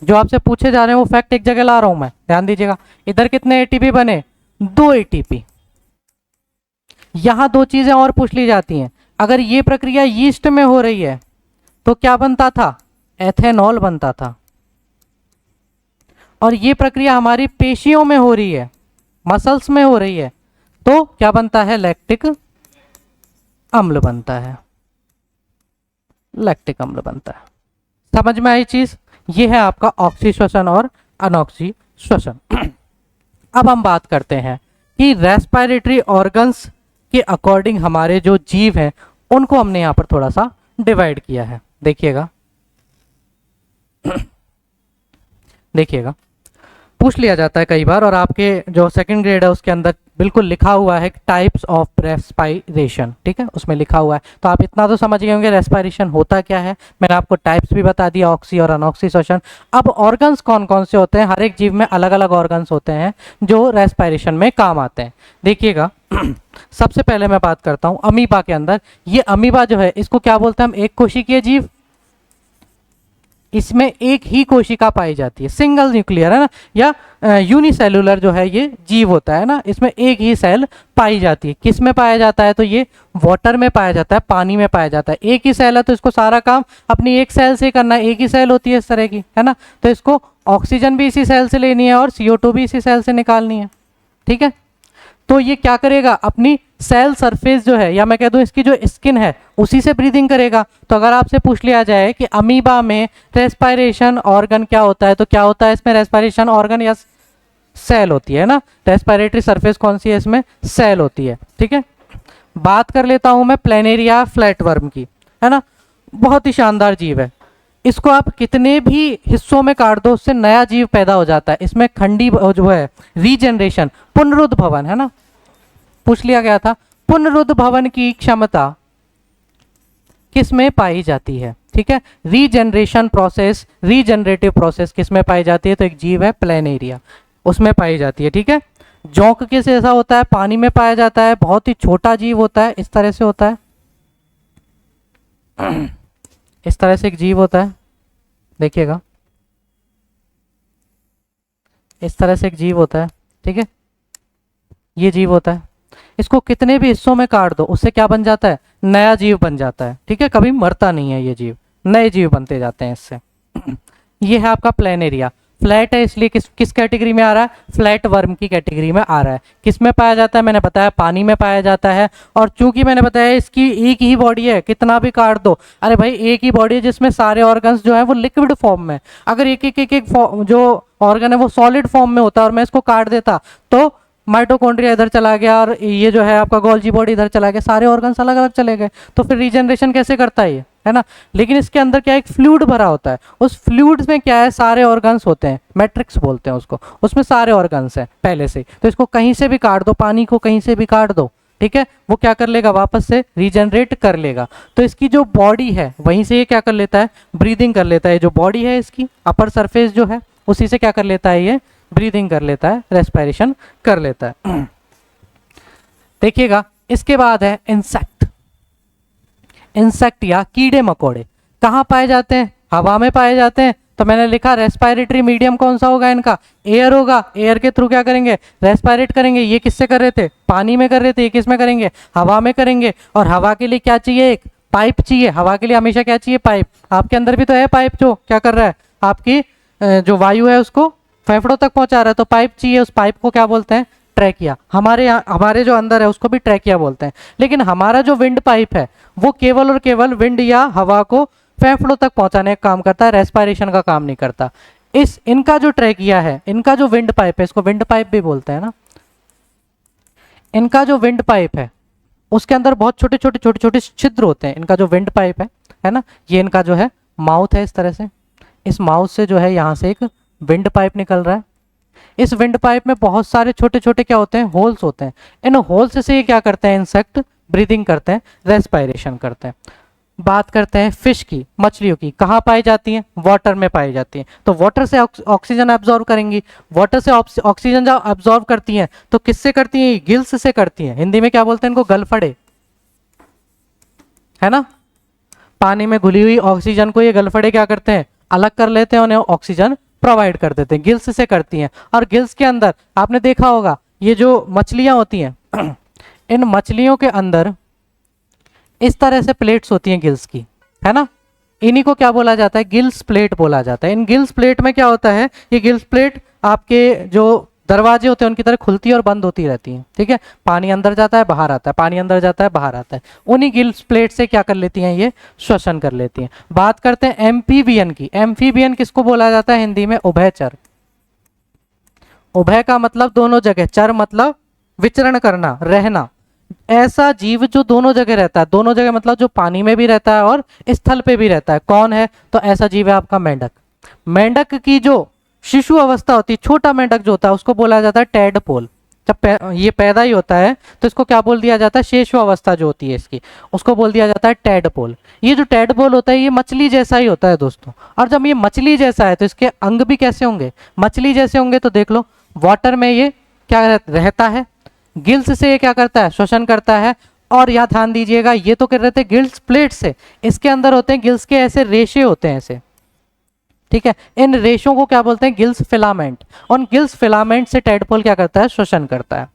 जो आपसे पूछे जा रहे हैं वो फैक्ट एक जगह ला रहा हूं मैं, ध्यान दीजिएगा। इधर कितने एटीपी बने, 2 एटीपी। यहां 2 चीजें और पूछ ली जाती हैं। अगर ये प्रक्रिया यीस्ट में हो रही है तो क्या बनता था, एथेनॉल बनता था। और ये प्रक्रिया हमारी पेशियों में हो रही है, मसल्स में हो रही है, तो क्या बनता है, लैक्टिक अम्ल बनता है, लैक्टिक अम्ल बनता है। समझ में आई चीज। ये है आपका ऑक्सी श्वसन और अनॉक्सी श्वसन। अब हम बात करते हैं कि रेस्पिरेटरी ऑर्गन्स के अकॉर्डिंग हमारे जो जीव हैं उनको हमने यहां पर थोड़ा सा डिवाइड किया है। देखिएगा देखिएगा, पूछ लिया जाता है कई बार, और आपके जो सेकंड ग्रेड है उसके अंदर बिल्कुल लिखा हुआ है टाइप्स ऑफ रेस्पिरेशन, ठीक है, उसमें लिखा हुआ है। तो आप इतना तो समझ गए होंगे रेस्पिरेशन होता क्या है। मैंने आपको टाइप्स भी बता दिया, ऑक्सी और अनऑक्सी श्वसन। अब ऑर्गन्स कौन कौन से होते हैं, हर एक जीव में अलग अलग ऑर्गन्स होते हैं जो रेस्पिरेशन में काम आते हैं। देखिएगा सबसे पहले मैं बात करता हूं अमीबा के अंदर। ये अमीबा जो है इसको क्या बोलते हैं हम, एक कोशिकीय जीव, इसमें एक ही कोशिका पाई जाती है, सिंगल न्यूक्लियर है ना, या यूनिसेलुलर जो है ये जीव होता है ना, इसमें एक ही सेल पाई जाती है। किस में पाया जाता है? तो ये वाटर में पाया जाता है, पानी में पाया जाता है। एक ही सेल है तो इसको सारा काम अपनी एक सेल से करना है, एक ही सेल होती है इस तरह की, है ना, तो इसको ऑक्सीजन भी इसी सेल से लेनी है और CO2 भी इसी सेल से निकालनी है, ठीक है। तो ये क्या करेगा, अपनी सेल सरफेस जो है, या मैं कह दूं इसकी जो स्किन है, उसी से ब्रीदिंग करेगा। तो अगर आपसे पूछ लिया जाए कि अमीबा में रेस्पिरेशन ऑर्गन क्या होता है, तो क्या होता है इसमें? रेस्पिरेशन ऑर्गन या सेल होती है ना, रेस्पिरेटरी सरफेस कौन सी है इसमें? सेल होती है, ठीक है। बात कर लेता हूं मैं प्लेनेरिया फ्लैटवर्म की, है ना, बहुत ही शानदार जीव है। इसको आप कितने भी हिस्सों में काट दो, उससे नया जीव पैदा हो जाता है। इसमें खंडी जो है रीजनरेशन, पुनरुद्भवन, है ना, पूछ लिया गया था, पुनरुद्भवन की क्षमता किस में पाई जाती है, ठीक है। रीजनरेशन प्रोसेस, रीजनरेटिव प्रोसेस किस में पाई जाती है? तो एक जीव है प्लेनेरिया, उसमें पाई जाती है, ठीक है। जोंक किस ऐसा होता है? पानी में पाया जाता है, बहुत ही छोटा जीव होता है, इस तरह से होता है, इस तरह से एक जीव होता है, देखिएगा, इस तरह से एक जीव होता है, ठीक है, ये जीव होता है। इसको कितने भी हिस्सों में काट दो, उससे क्या बन जाता है? नया जीव बन जाता है, ठीक है, कभी मरता नहीं है ये जीव, नए जीव बनते जाते हैं इससे। ये है आपका प्लेनेरिया। फ्लैट है इसलिए किस कैटेगरी में आ रहा है? फ्लैट वर्म की कैटेगरी में आ रहा है। किस में पाया जाता है? मैंने बताया पानी में पाया जाता है। और चूंकि मैंने बताया इसकी एक ही बॉडी है, कितना भी काट दो, अरे भाई एक ही बॉडी है जिसमें सारे ऑर्गन्स जो है वो लिक्विड फॉर्म में, अगर एक एक एक एक जो ऑर्गन है वो सॉलिड फॉर्म में होता और मैं इसको काट देता तो माइटोकॉन्ड्रिया इधर चला गया और ये जो है आपका गोल्जी बॉडी इधर चला गया, सारे ऑर्गन्स अलग अलग चले गए, तो फिर रीजनरेशन कैसे करता है ये, है ना। लेकिन इसके अंदर क्या है? एक फ्लूइड भरा होता है, उस फ्लूइड में क्या है? सारे ऑर्गन्स होते हैं, मैट्रिक्स बोलते हैं उसको, उसमें सारे ऑर्गन्स हैं पहले से। तो इसको कहीं से भी काट दो, पानी को कहीं से भी काट दो, ठीक है, वो क्या कर लेगा? वापस से रीजनरेट कर लेगा। तो इसकी जो बॉडी है वहीं से ये क्या कर लेता है? ब्रीदिंग कर लेता है। जो बॉडी है इसकी अपर सरफेस जो है उसी से क्या कर लेता है? ये ब्रीदिंग कर लेता है, रेस्पिरेशन कर लेता है। देखिएगा, इसके बाद है इंसेक्ट। इंसेक्ट या कीड़े मकोड़े कहाँ पाए जाते हैं? हवा में पाए जाते हैं। तो मैंने लिखा रेस्पिरेटरी मीडियम कौन सा होगा इनका? एयर होगा। एयर के थ्रू क्या करेंगे? रेस्पिरेट करेंगे। ये किससे कर रहे थे? पानी में कर रहे थे। ये किस में करेंगे? हवा में करेंगे। और हवा के लिए क्या चाहिए? एक पाइप चाहिए। हवा के लिए हमेशा क्या चाहिए? पाइप। आपके अंदर भी तो है पाइप जो क्या कर रहा है? आपकी जो वायु है उसको फेफड़ों तक पहुंचा रहा है, तो पाइप चाहिए। उस पाइप को क्या बोलते हैं? ट्रैकिया। हमारे जो अंदर है उसको भी ट्रैकिया बोलते हैं। लेकिन हमारा जो विंड पाइप है वो केवल और केवल विंड या हवा को फेफड़ों तक पहुंचाने का काम करता है, रेस्पिरेशन का काम नहीं करता। इनका जो ट्रैकिया है, इनका जो विंड पाइप है, इसको विंड पाइप भी बोलते हैं ना, इनका जो विंड पाइप है उसके अंदर बहुत छोटे छोटे छोटे छोटे छिद्र होते हैं। इनका जो विंड पाइप है ना, ये इनका जो है माउथ है। इस तरह से इस माउथ से जो है यहाँ से एक विंड पाइप निकल रहा है। इस विंड पाइप में बहुत सारे छोटे छोटे क्या होते हैं? होल्स होते हैं। इन होल्स से ये क्या करते हैं? इंसेक्ट ब्रीदिंग करते हैं, रेस्पिरेशन करते हैं। बात करते हैं फिश की, मछलियों की। कहाँ पाई जाती हैं? वाटर में पाई जाती हैं। तो वाटर से ऑक्सीजन एब्जॉर्व करेंगी। वाटर से ऑक्सीजन जब एब्जॉर्व करती हैं तो किससे करती हैं? गिल्स से करती हैं। हिंदी में क्या बोलते हैं इनको? गलफड़े, है ना। पानी में घुली हुई ऑक्सीजन को ये गलफड़े क्या करते हैं? अलग कर लेते हैं, उन्हें ऑक्सीजन प्रोवाइड कर देते हैं। गिल्स से करती हैं। और गिल्स के अंदर आपने देखा होगा ये जो मछलियां होती हैं इन मछलियों के अंदर इस तरह से प्लेट्स होती हैं गिल्स की, है ना। इन्हीं को क्या बोला जाता है? गिल्स प्लेट बोला जाता है। इन गिल्स प्लेट में क्या होता है? ये गिल्स प्लेट आपके जो दरवाजे होते हैं उनकी तरह खुलती और बंद होती रहती हैं, ठीक है। पानी अंदर जाता है, बाहर आता है, पानी अंदर जाता है, बाहर आता है। उन्हीं गिल्स प्लेट से क्या कर लेती हैं? ये श्वसन कर लेती हैं। बात करते हैं एम्फीबियन की। एम्फीबियन किसको बोला जाता है हिंदी में? उभयचर। उभय का मतलब दोनों जगह, चर मतलब विचरण करना, रहना। ऐसा जीव जो दोनों जगह रहता है। दोनों जगह मतलब जो पानी में भी रहता है और स्थल पे भी रहता है। कौन है? तो ऐसा जीव है आपका मेंढक। मेंढक की जो शिशु अवस्था होती है, छोटा मेंढक जो होता है उसको बोला जाता है टैडपोल। जब ये पैदा ही होता है तो इसको क्या बोल दिया जाता है? शेषु अवस्था जो होती है इसकी, उसको बोल दिया जाता है टैडपोल। ये जो टैडपोल होता है ये मछली जैसा ही होता है दोस्तों। और जब ये मछली जैसा है तो इसके अंग भी कैसे होंगे? मछली जैसे होंगे। तो देख लो, वाटर में ये क्या रहता है? गिल्स से ये क्या करता है? श्वसन करता है। और यहाँ ध्यान दीजिएगा, ये तो कर रहे थे गिल्स प्लेट से, इसके अंदर होते हैं गिल्स के ऐसे रेशे होते हैं ऐसे, ठीक है। इन रेशों को क्या बोलते हैं? Gills filament. उन गिल्स फिलामेंट से टेडपोल क्या करता है? श्वसन करता है।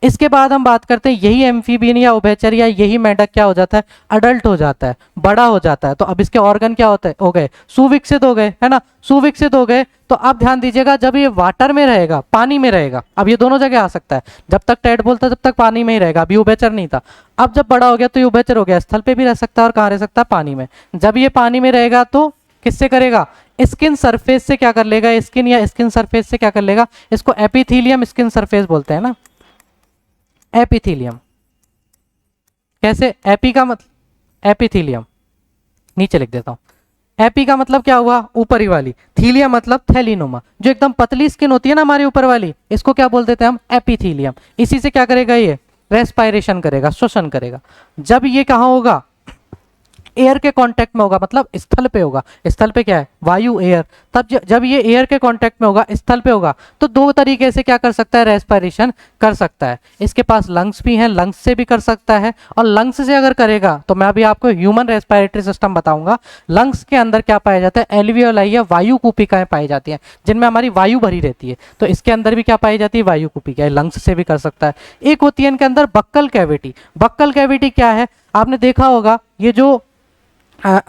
इसके बाद हम बात करते हैं यही एम्फीबियन या उभयचर या यही मेंढक क्या हो जाता है? अडल्ट हो जाता है, बड़ा हो जाता है। तो अब इसके ऑर्गन क्या होते हो गए? सुविकसित हो गए, है ना। सुविकसित हो गए तो अब ध्यान दीजिएगा, जब ये वाटर में रहेगा, पानी में रहेगा, अब ये दोनों जगह आ सकता है। जब तक टेडपोल था तब तक पानी में ही रहेगा, अभी उभयचर नहीं था। अब जब बड़ा हो गया तो ये उभयचर हो गया, स्थल पे भी रह सकता है और कहाँ रह सकता है? पानी में। जब ये पानी में रहेगा तो किससे करेगा? स्किन सरफेस से क्या कर लेगा? स्किन या स्किन सरफेस से क्या कर लेगा? इसको एपिथीलियम स्किन सरफेस बोलते हैं ना, एपिथीलियम। कैसे? एपी का मतलब एपिथीलियम, नीचे लिख देता हूं। एपी का मतलब क्या हुआ? ऊपरी वाली। थीलियम मतलब थैलीनोमा, जो एकदम पतली स्किन होती है ना हमारी ऊपर वाली, इसको क्या बोल देते हैं हम? एपिथीलियम। इसी से क्या करेगा? ये रेस्पायरेशन करेगा, श्वसन करेगा। जब ये कहाँ होगा? एयर के कांटेक्ट में होगा, मतलब स्थल पे होगा। स्थल पे क्या है? वायु, एयर। तब जब ये एयर के कांटेक्ट में होगा, स्थल पे होगा, तो दो तरीके से क्या कर सकता है? रेस्पिरेशन कर सकता है। इसके पास लंग्स भी हैं, लंग्स से भी कर सकता है। और लंग्स से अगर करेगा तो मैं अभी आपको ह्यूमन रेस्पिरेटरी सिस्टम बताऊंगा। लंग्स के अंदर क्या पाया जाता है? एल्वियोलाई या वायु कूपिकाएं पाई जाती हैं, जिनमें हमारी वायु भरी रहती है। तो इसके अंदर भी क्या पाई जाती है? वायु कूपिकाएं। लंग्स से भी कर सकता है। एक होती है इनके अंदर बक्कल कैविटी। बक्कल कैविटी क्या है? आपने देखा होगा, ये जो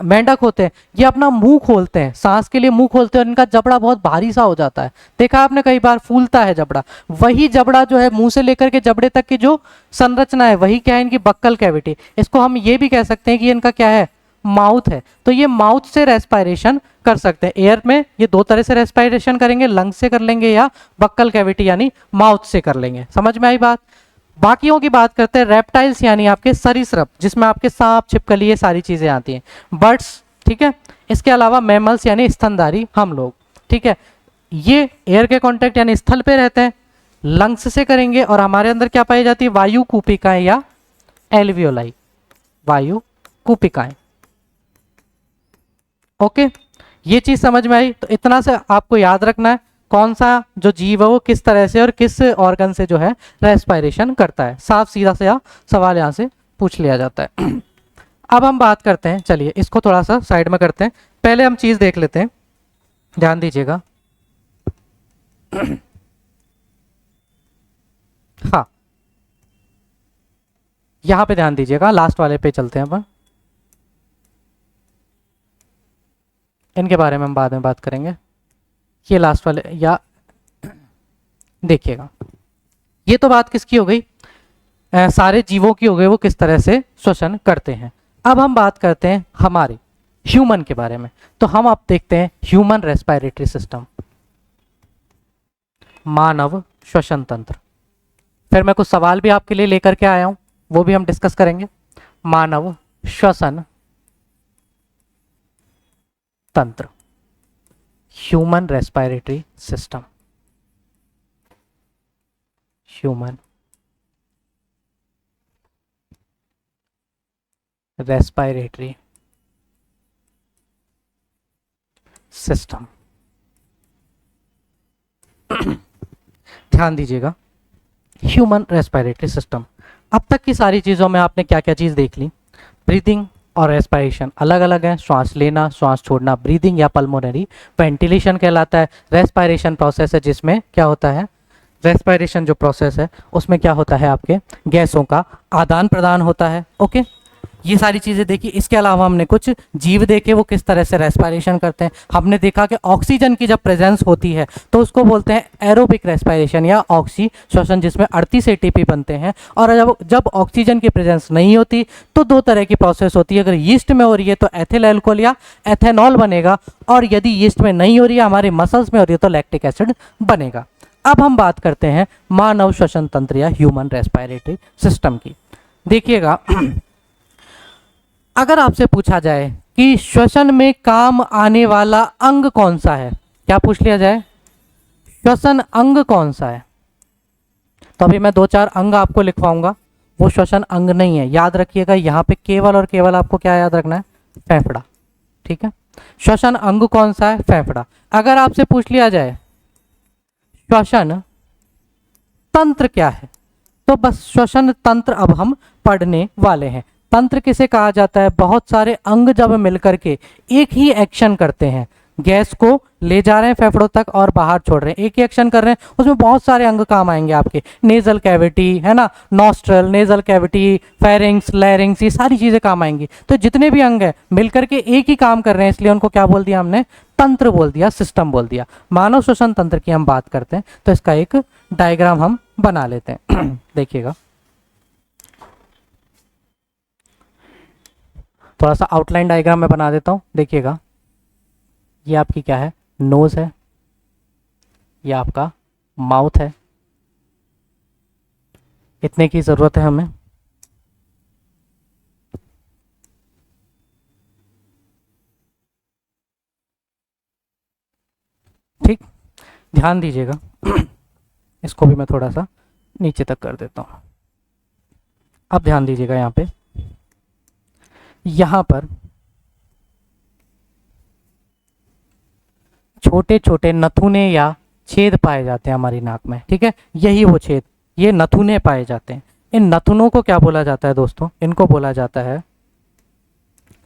मेंढक होते हैं ये अपना मुंह खोलते हैं, सांस के लिए मुंह खोलते हैं, और इनका जबड़ा बहुत भारी सा हो जाता है। देखा आपने कई बार? फूलता है जबड़ा। वही जबड़ा जो है, मुंह से लेकर के जबड़े तक की जो संरचना है, वही क्या है? इनकी बक्कल कैविटी। इसको हम ये भी कह सकते हैं कि इनका क्या है? माउथ है। तो ये माउथ से रेस्पिरेशन कर सकते हैं। एयर में ये दो तरह से रेस्पिरेशन करेंगे, लंग्स से कर लेंगे या बक्कल कैविटी यानी माउथ से कर लेंगे। समझ में आई बात? बाकियों की बात करते हैं। रेप्टाइल्स यानी आपके सरीसृप, जिसमें आपके सांप, छिपकली, ये सारी चीजें आती हैं। बर्ड्स, ठीक है। इसके अलावा मैमल्स यानी स्तनधारी हम लोग, ठीक है। ये एयर के कांटेक्ट यानी स्थल पे रहते हैं, लंग्स से करेंगे। और हमारे अंदर क्या पाई जाती है? वायु कूपिकाएं या एल्वियोलाई, वायु कूपिकाएं। ओके, ये चीज समझ में आई? तो इतना से आपको याद रखना है कौन सा जो जीव है वो किस तरह से और किस ऑर्गन से जो है रेस्पिरेशन करता है। साफ सीधा से सवाल यहाँ से पूछ लिया जाता है। अब हम बात करते हैं, चलिए इसको थोड़ा सा साइड में करते हैं। पहले हम चीज देख लेते हैं, ध्यान दीजिएगा। हाँ, यहां पे ध्यान दीजिएगा, लास्ट वाले पे चलते हैं अपन। इनके बारे में हम बाद में बात करेंगे। ये लास्ट वाले, या देखिएगा, ये तो बात किसकी हो गई? सारे जीवों की हो गई, वो किस तरह से श्वसन करते हैं। अब हम बात करते हैं हमारे ह्यूमन के बारे में। तो हम अब देखते हैं ह्यूमन रेस्पिरेटरी सिस्टम, मानव श्वसन तंत्र। फिर मैं कुछ सवाल भी आपके लिए लेकर के आया हूं, वो भी हम डिस्कस करेंगे। मानव श्वसन तंत्र, human respiratory system, human respiratory system. ध्यान दीजिएगा, ह्यूमन रेस्पिरेटरी सिस्टम। अब तक की सारी चीजों में आपने क्या क्या चीज देख ली? ब्रीदिंग और रेस्पिरेशन अलग अलग है। श्वास लेना, श्वास छोड़ना ब्रीदिंग या पल्मोनरी। वेंटिलेशन कहलाता है। रेस्पिरेशन प्रोसेस है जिसमें क्या होता है? रेस्पिरेशन जो प्रोसेस है उसमें क्या होता है? आपके गैसों का आदान प्रदान होता है। ओके, ये सारी चीजें देखी। इसके अलावा हमने कुछ जीव देखे, वो किस तरह से रेस्पिरेशन करते हैं। हमने देखा कि ऑक्सीजन की जब प्रेजेंस होती है तो उसको बोलते हैं एरोबिक रेस्पिरेशन या ऑक्सी श्वसन, जिसमें 38 एटीपी बनते हैं। और जब ऑक्सीजन की प्रेजेंस नहीं होती तो दो तरह की प्रोसेस होती है। अगर यीस्ट में हो रही है तो एथिल अल्कोहल या एथेनॉल बनेगा, और यदि यीस्ट में नहीं हो रही है, हमारे मसल्स में हो रही है, तो लैक्टिक एसिड बनेगा। अब हम बात करते हैं मानव श्वसन तंत्र या ह्यूमन रेस्पिरेटरी सिस्टम की। देखिएगा, अगर आपसे पूछा जाए कि श्वसन में काम आने वाला अंग कौन सा है, क्या पूछ लिया जाए? श्वसन अंग कौन सा है? तो अभी मैं 2-4 अंग आपको लिखवाऊंगा, वो श्वसन अंग नहीं है। याद रखिएगा, यहाँ पे केवल और केवल आपको क्या याद रखना है? फेफड़ा, ठीक है। श्वसन अंग कौन सा है? फेफड़ा। अगर आपसे पूछ लिया जाए श्वसन तंत्र क्या है, तो बस श्वसन तंत्र अब हम पढ़ने वाले हैं। तंत्र किसे कहा जाता है? बहुत सारे अंग जब मिलकर के एक ही एक्शन करते हैं, गैस को ले जा रहे हैं फेफड़ों तक और बाहर छोड़ रहे हैं, एक ही एक्शन कर रहे हैं। उसमें बहुत सारे अंग काम आएंगे आपके, नेजल कैविटी है ना, नॉस्ट्रल, नेजल कैविटी, फेरिंग्स, लैरिंग्स, ये सारी चीजें काम आएंगी। तो जितने भी अंग हैं मिलकर के एक ही काम कर रहे हैं, इसलिए उनको क्या बोल दिया हमने, तंत्र बोल दिया, सिस्टम बोल दिया। मानव श्वसन तंत्र की हम बात करते हैं तो इसका एक डायग्राम हम बना लेते हैं। देखिएगा, थोड़ा सा आउटलाइन डायग्राम मैं बना देता हूँ। देखिएगा, ये आपकी क्या है, नोज है, ये आपका माउथ है, इतने की जरूरत है हमें। ठीक, ध्यान दीजिएगा। इसको भी मैं थोड़ा सा नीचे तक कर देता हूं। अब ध्यान दीजिएगा, यहां पर छोटे छोटे नथुने या छेद पाए जाते हैं हमारी नाक में। ठीक है, यही वो छेद, ये नथुने पाए जाते हैं। इन नथुनों को क्या बोला जाता है दोस्तों, इनको बोला जाता है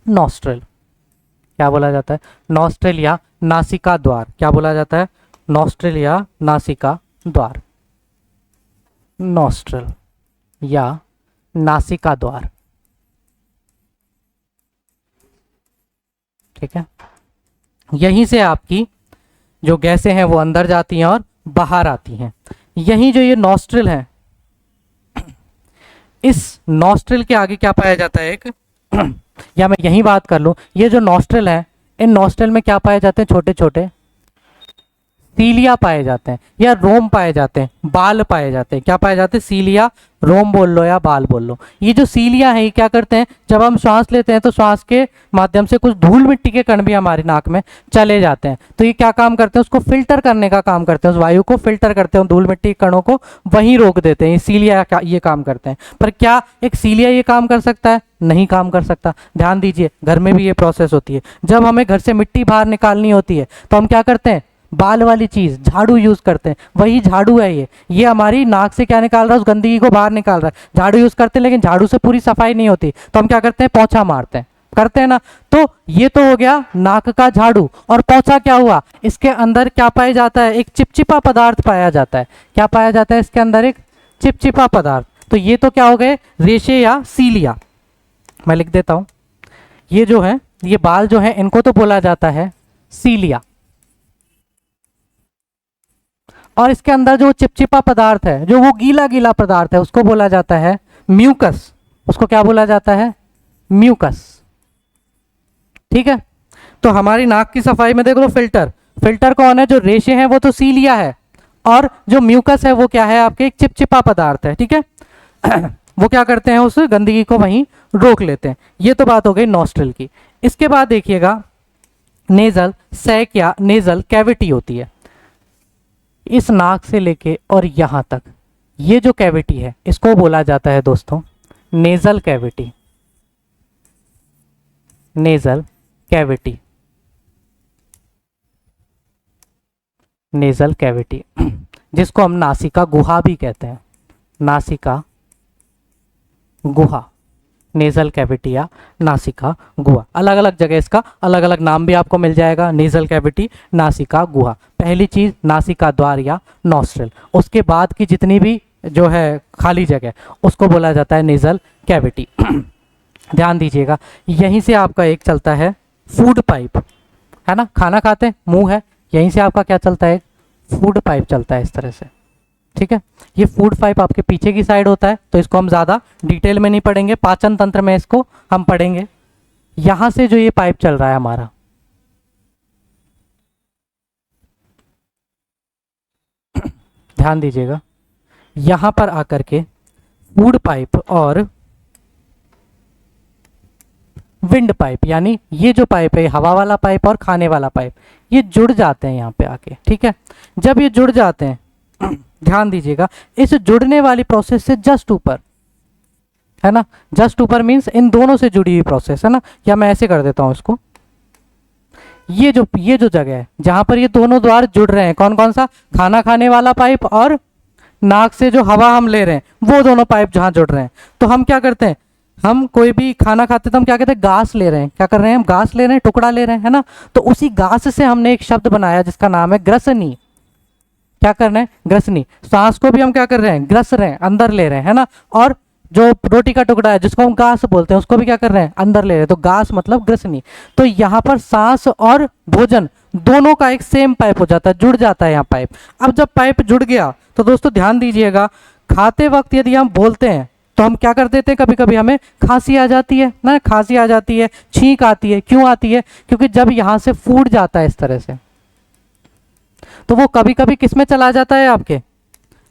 नॉस्ट्रल। क्या बोला जाता है, नॉस्ट्रल या नासिका द्वार। क्या बोला जाता है, नॉस्ट्रल या नासिका द्वार, नॉस्ट्रल या नासिका द्वार। ठीक है, यहीं से आपकी जो गैसें हैं वो अंदर जाती हैं और बाहर आती हैं। यहीं जो ये नॉस्ट्रल है, इस नॉस्ट्रल के आगे क्या पाया जाता है, एक या मैं यहीं बात कर लूं, ये जो नॉस्ट्रल है, इन नॉस्ट्रल में क्या पाए जाते हैं, छोटे छोटे सीलिया पाए जाते हैं या रोम पाए जाते हैं, बाल पाए जाते हैं। क्या पाए जाते हैं, सीलिया, रोम बोल लो या बाल बोल लो। ये जो सीलिया है ये क्या करते हैं, जब हम श्वास लेते हैं तो श्वास के माध्यम से कुछ धूल मिट्टी के कण भी हमारी नाक में चले जाते हैं। तो ये क्या काम करते हैं, उसको फिल्टर करने का काम करते हैं, उस वायु को फिल्टर करते हैं, धूल मिट्टी के कणों को वहीं रोक देते हैं। ये सीलिया ये काम करते हैं। पर क्या एक सीलिया ये काम कर सकता है, नहीं काम कर सकता। ध्यान दीजिए, घर में भी ये प्रोसेस होती है। जब हमें घर से मिट्टी बाहर निकालनी होती है तो हम क्या करते हैं, बाल वाली चीज झाड़ू यूज करते हैं। वही झाड़ू है, ये हमारी नाक से क्या निकाल रहा है, उस गंदगी को बाहर निकाल रहा है। झाड़ू यूज करते हैं लेकिन झाड़ू से पूरी सफाई नहीं होती, तो हम क्या करते हैं, पोंछा मारते हैं, करते हैं ना। तो ये तो हो गया नाक का झाड़ू। और पोंछा क्या हुआ, इसके अंदर क्या पाया जाता है, एक चिपचिपा पदार्थ पाया जाता है। क्या पाया जाता है इसके अंदर, एक चिपचिपा पदार्थ। तो ये तो क्या हो गए, रेशे या सीलिया। मैं लिख देता हूं, ये जो है, ये बाल जो है, इनको तो बोला जाता है सीलिया। और इसके अंदर जो चिपचिपा पदार्थ है, जो वो गीला गीला पदार्थ है, उसको बोला जाता है म्यूकस। उसको क्या बोला जाता है, म्यूकस। ठीक है, तो हमारी नाक की सफाई में देखो तो फिल्टर कौन है, जो रेशे हैं वो तो सीलिया है, और जो म्यूकस है वो क्या है, आपके एक चिपचिपा पदार्थ है। ठीक है, वो क्या करते हैं, उस गंदगी को वहीं रोक लेते हैं। ये तो बात हो गई नॉस्ट्रल की। इसके बाद देखिएगा, नेजल सैक या नेजल कैविटी होती है। इस नाक से लेके और यहां तक ये जो कैविटी है, इसको बोला जाता है दोस्तों nasal cavity. Nasal cavity, nasal cavity, जिसको हम नासिका गुहा भी कहते हैं। नासिका गुहा, नेजल कैविटी या नासिका गुहा, अलग अलग जगह इसका अलग अलग नाम भी आपको मिल जाएगा। नेजल कैविटी, नासिका गुहा, पहली चीज नासिका द्वार या नॉस्ट्रल। उसके बाद की जितनी भी जो है खाली जगह, उसको बोला जाता है नेजल कैविटी। ध्यान दीजिएगा, यहीं से आपका एक चलता है फूड पाइप, है ना, खाना खाते हैं, मुंह है, यहीं से आपका क्या चलता है, फूड पाइप चलता है इस तरह से। ठीक है, ये फूड पाइप आपके पीछे की साइड होता है, तो इसको हम ज़्यादा डिटेल में नहीं पढ़ेंगे, पाचन तंत्र में इसको हम पढ़ेंगे। यहां से जो ये पाइप चल रहा है हमारा, ध्यान दीजिएगा, यहां पर आकर के फूड पाइप और विंड पाइप, यानी ये जो पाइप है, हवा वाला पाइप और खाने वाला पाइप, ये जुड़ जाते हैं यहाँ पे आके। ठीक है, जब ये जुड़ जाते हैं, ध्यान दीजिएगा, इस जुड़ने वाली प्रोसेस से जस्ट ऊपर, है ना, जस्ट ऊपर मीन्स इन दोनों से जुड़ी हुई प्रोसेस है ना, या मैं ऐसे कर देता हूं इसको, ये जो जगह है जहां पर ये दोनों द्वार जुड़ रहे हैं, कौन कौन सा, खाना खाने वाला पाइप और नाक से जो हवा हम ले रहे हैं, वो दोनों पाइप जहां जुड़ रहे हैं, तो हम क्या करते हैं, हम कोई भी खाना खाते तो हम क्या कहते हैं, घास ले रहे हैं, क्या कर रहे हैं हम, घास ले रहे हैं, टुकड़ा ले रहे हैं, है ना। तो उसी घास से हमने एक शब्द बनाया जिसका नाम है ग्रसनी। क्या कर रहे हैं, ग्रसनी। सांस को भी हम क्या कर रहे हैं, ग्रस रहे हैं, अंदर ले रहे हैं, है ना। और जो रोटी का टुकड़ा है जिसको हम घास बोलते हैं उसको भी क्या कर रहे हैं, अंदर ले रहे हैं, तो घास मतलब ग्रसनी। तो यहाँ पर सांस और भोजन दोनों का एक सेम पाइप हो जाता है, जुड़ जाता है यहाँ पाइप। अब जब पाइप जुड़ गया तो दोस्तों ध्यान दीजिएगा, खाते वक्त यदि हम बोलते हैं तो हम क्या कर देते हैं, कभी कभी हमें खांसी आ जाती है ना, खांसी आ जाती है, छींक आती है। क्यों आती है, क्योंकि जब यहाँ से फूड जाता है इस तरह से तो वो कभी कभी किस में चला जाता है,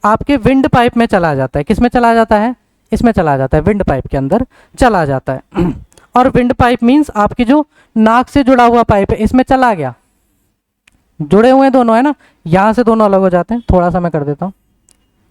आपके विंड पाइप में चला जाता है। किस में चला जाता है, इसमें चला जाता है, विंड पाइप के अंदर चला जाता है। और विंड पाइप मीन्स आपकी जो नाक से जुड़ा हुआ पाइप है इसमें चला गया, जुड़े हुए हैं दोनों, है ना। यहाँ से दोनों अलग हो जाते हैं, थोड़ा सा मैं कर देता हूँ,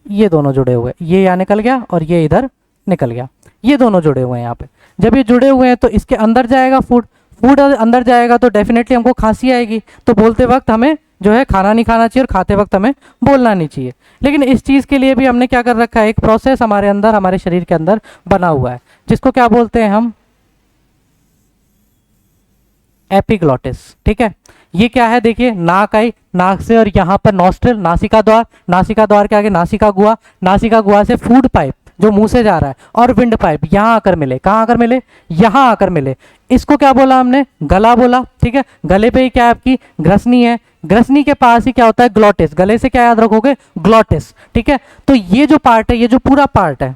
ये दोनों जुड़े हुए, ये यहाँ निकल गया और ये इधर निकल गया, ये दोनों जुड़े हुए हैं यहाँ पे। जब ये जुड़े हुए हैं तो इसके अंदर जाएगा फूड, फूड अंदर जाएगा तो डेफिनेटली हमको खांसी आएगी। तो बोलते वक्त हमें जो है खाना नहीं खाना चाहिए और खाते वक्त हमें बोलना नहीं चाहिए। लेकिन इस चीज़ के लिए भी हमने क्या कर रखा है, एक प्रोसेस हमारे अंदर, हमारे शरीर के अंदर बना हुआ है जिसको क्या बोलते हैं हम, एपिग्लॉटिस। ठीक है, ये क्या है, देखिए नाक आई, नाक से और यहाँ पर नॉस्ट्रिल, नासिका द्वार, नासिका द्वार के आगे नासिका गुहा, नासिका गुहा से फूड पाइप जो मुंह से जा रहा है, और विंड पाइप यहाँ आकर मिले, कहाँ आकर मिले, यहाँ आकर मिले। इसको क्या बोला हमने, गला बोला। ठीक है, गले पे ही क्या है आपकी ग्रसनी है, ग्रसनी के पास ही क्या होता है, ग्लॉटिस। गले से क्या याद रखोगे, ग्लॉटिस। ठीक है, तो ये जो पार्ट है, ये जो पूरा पार्ट है,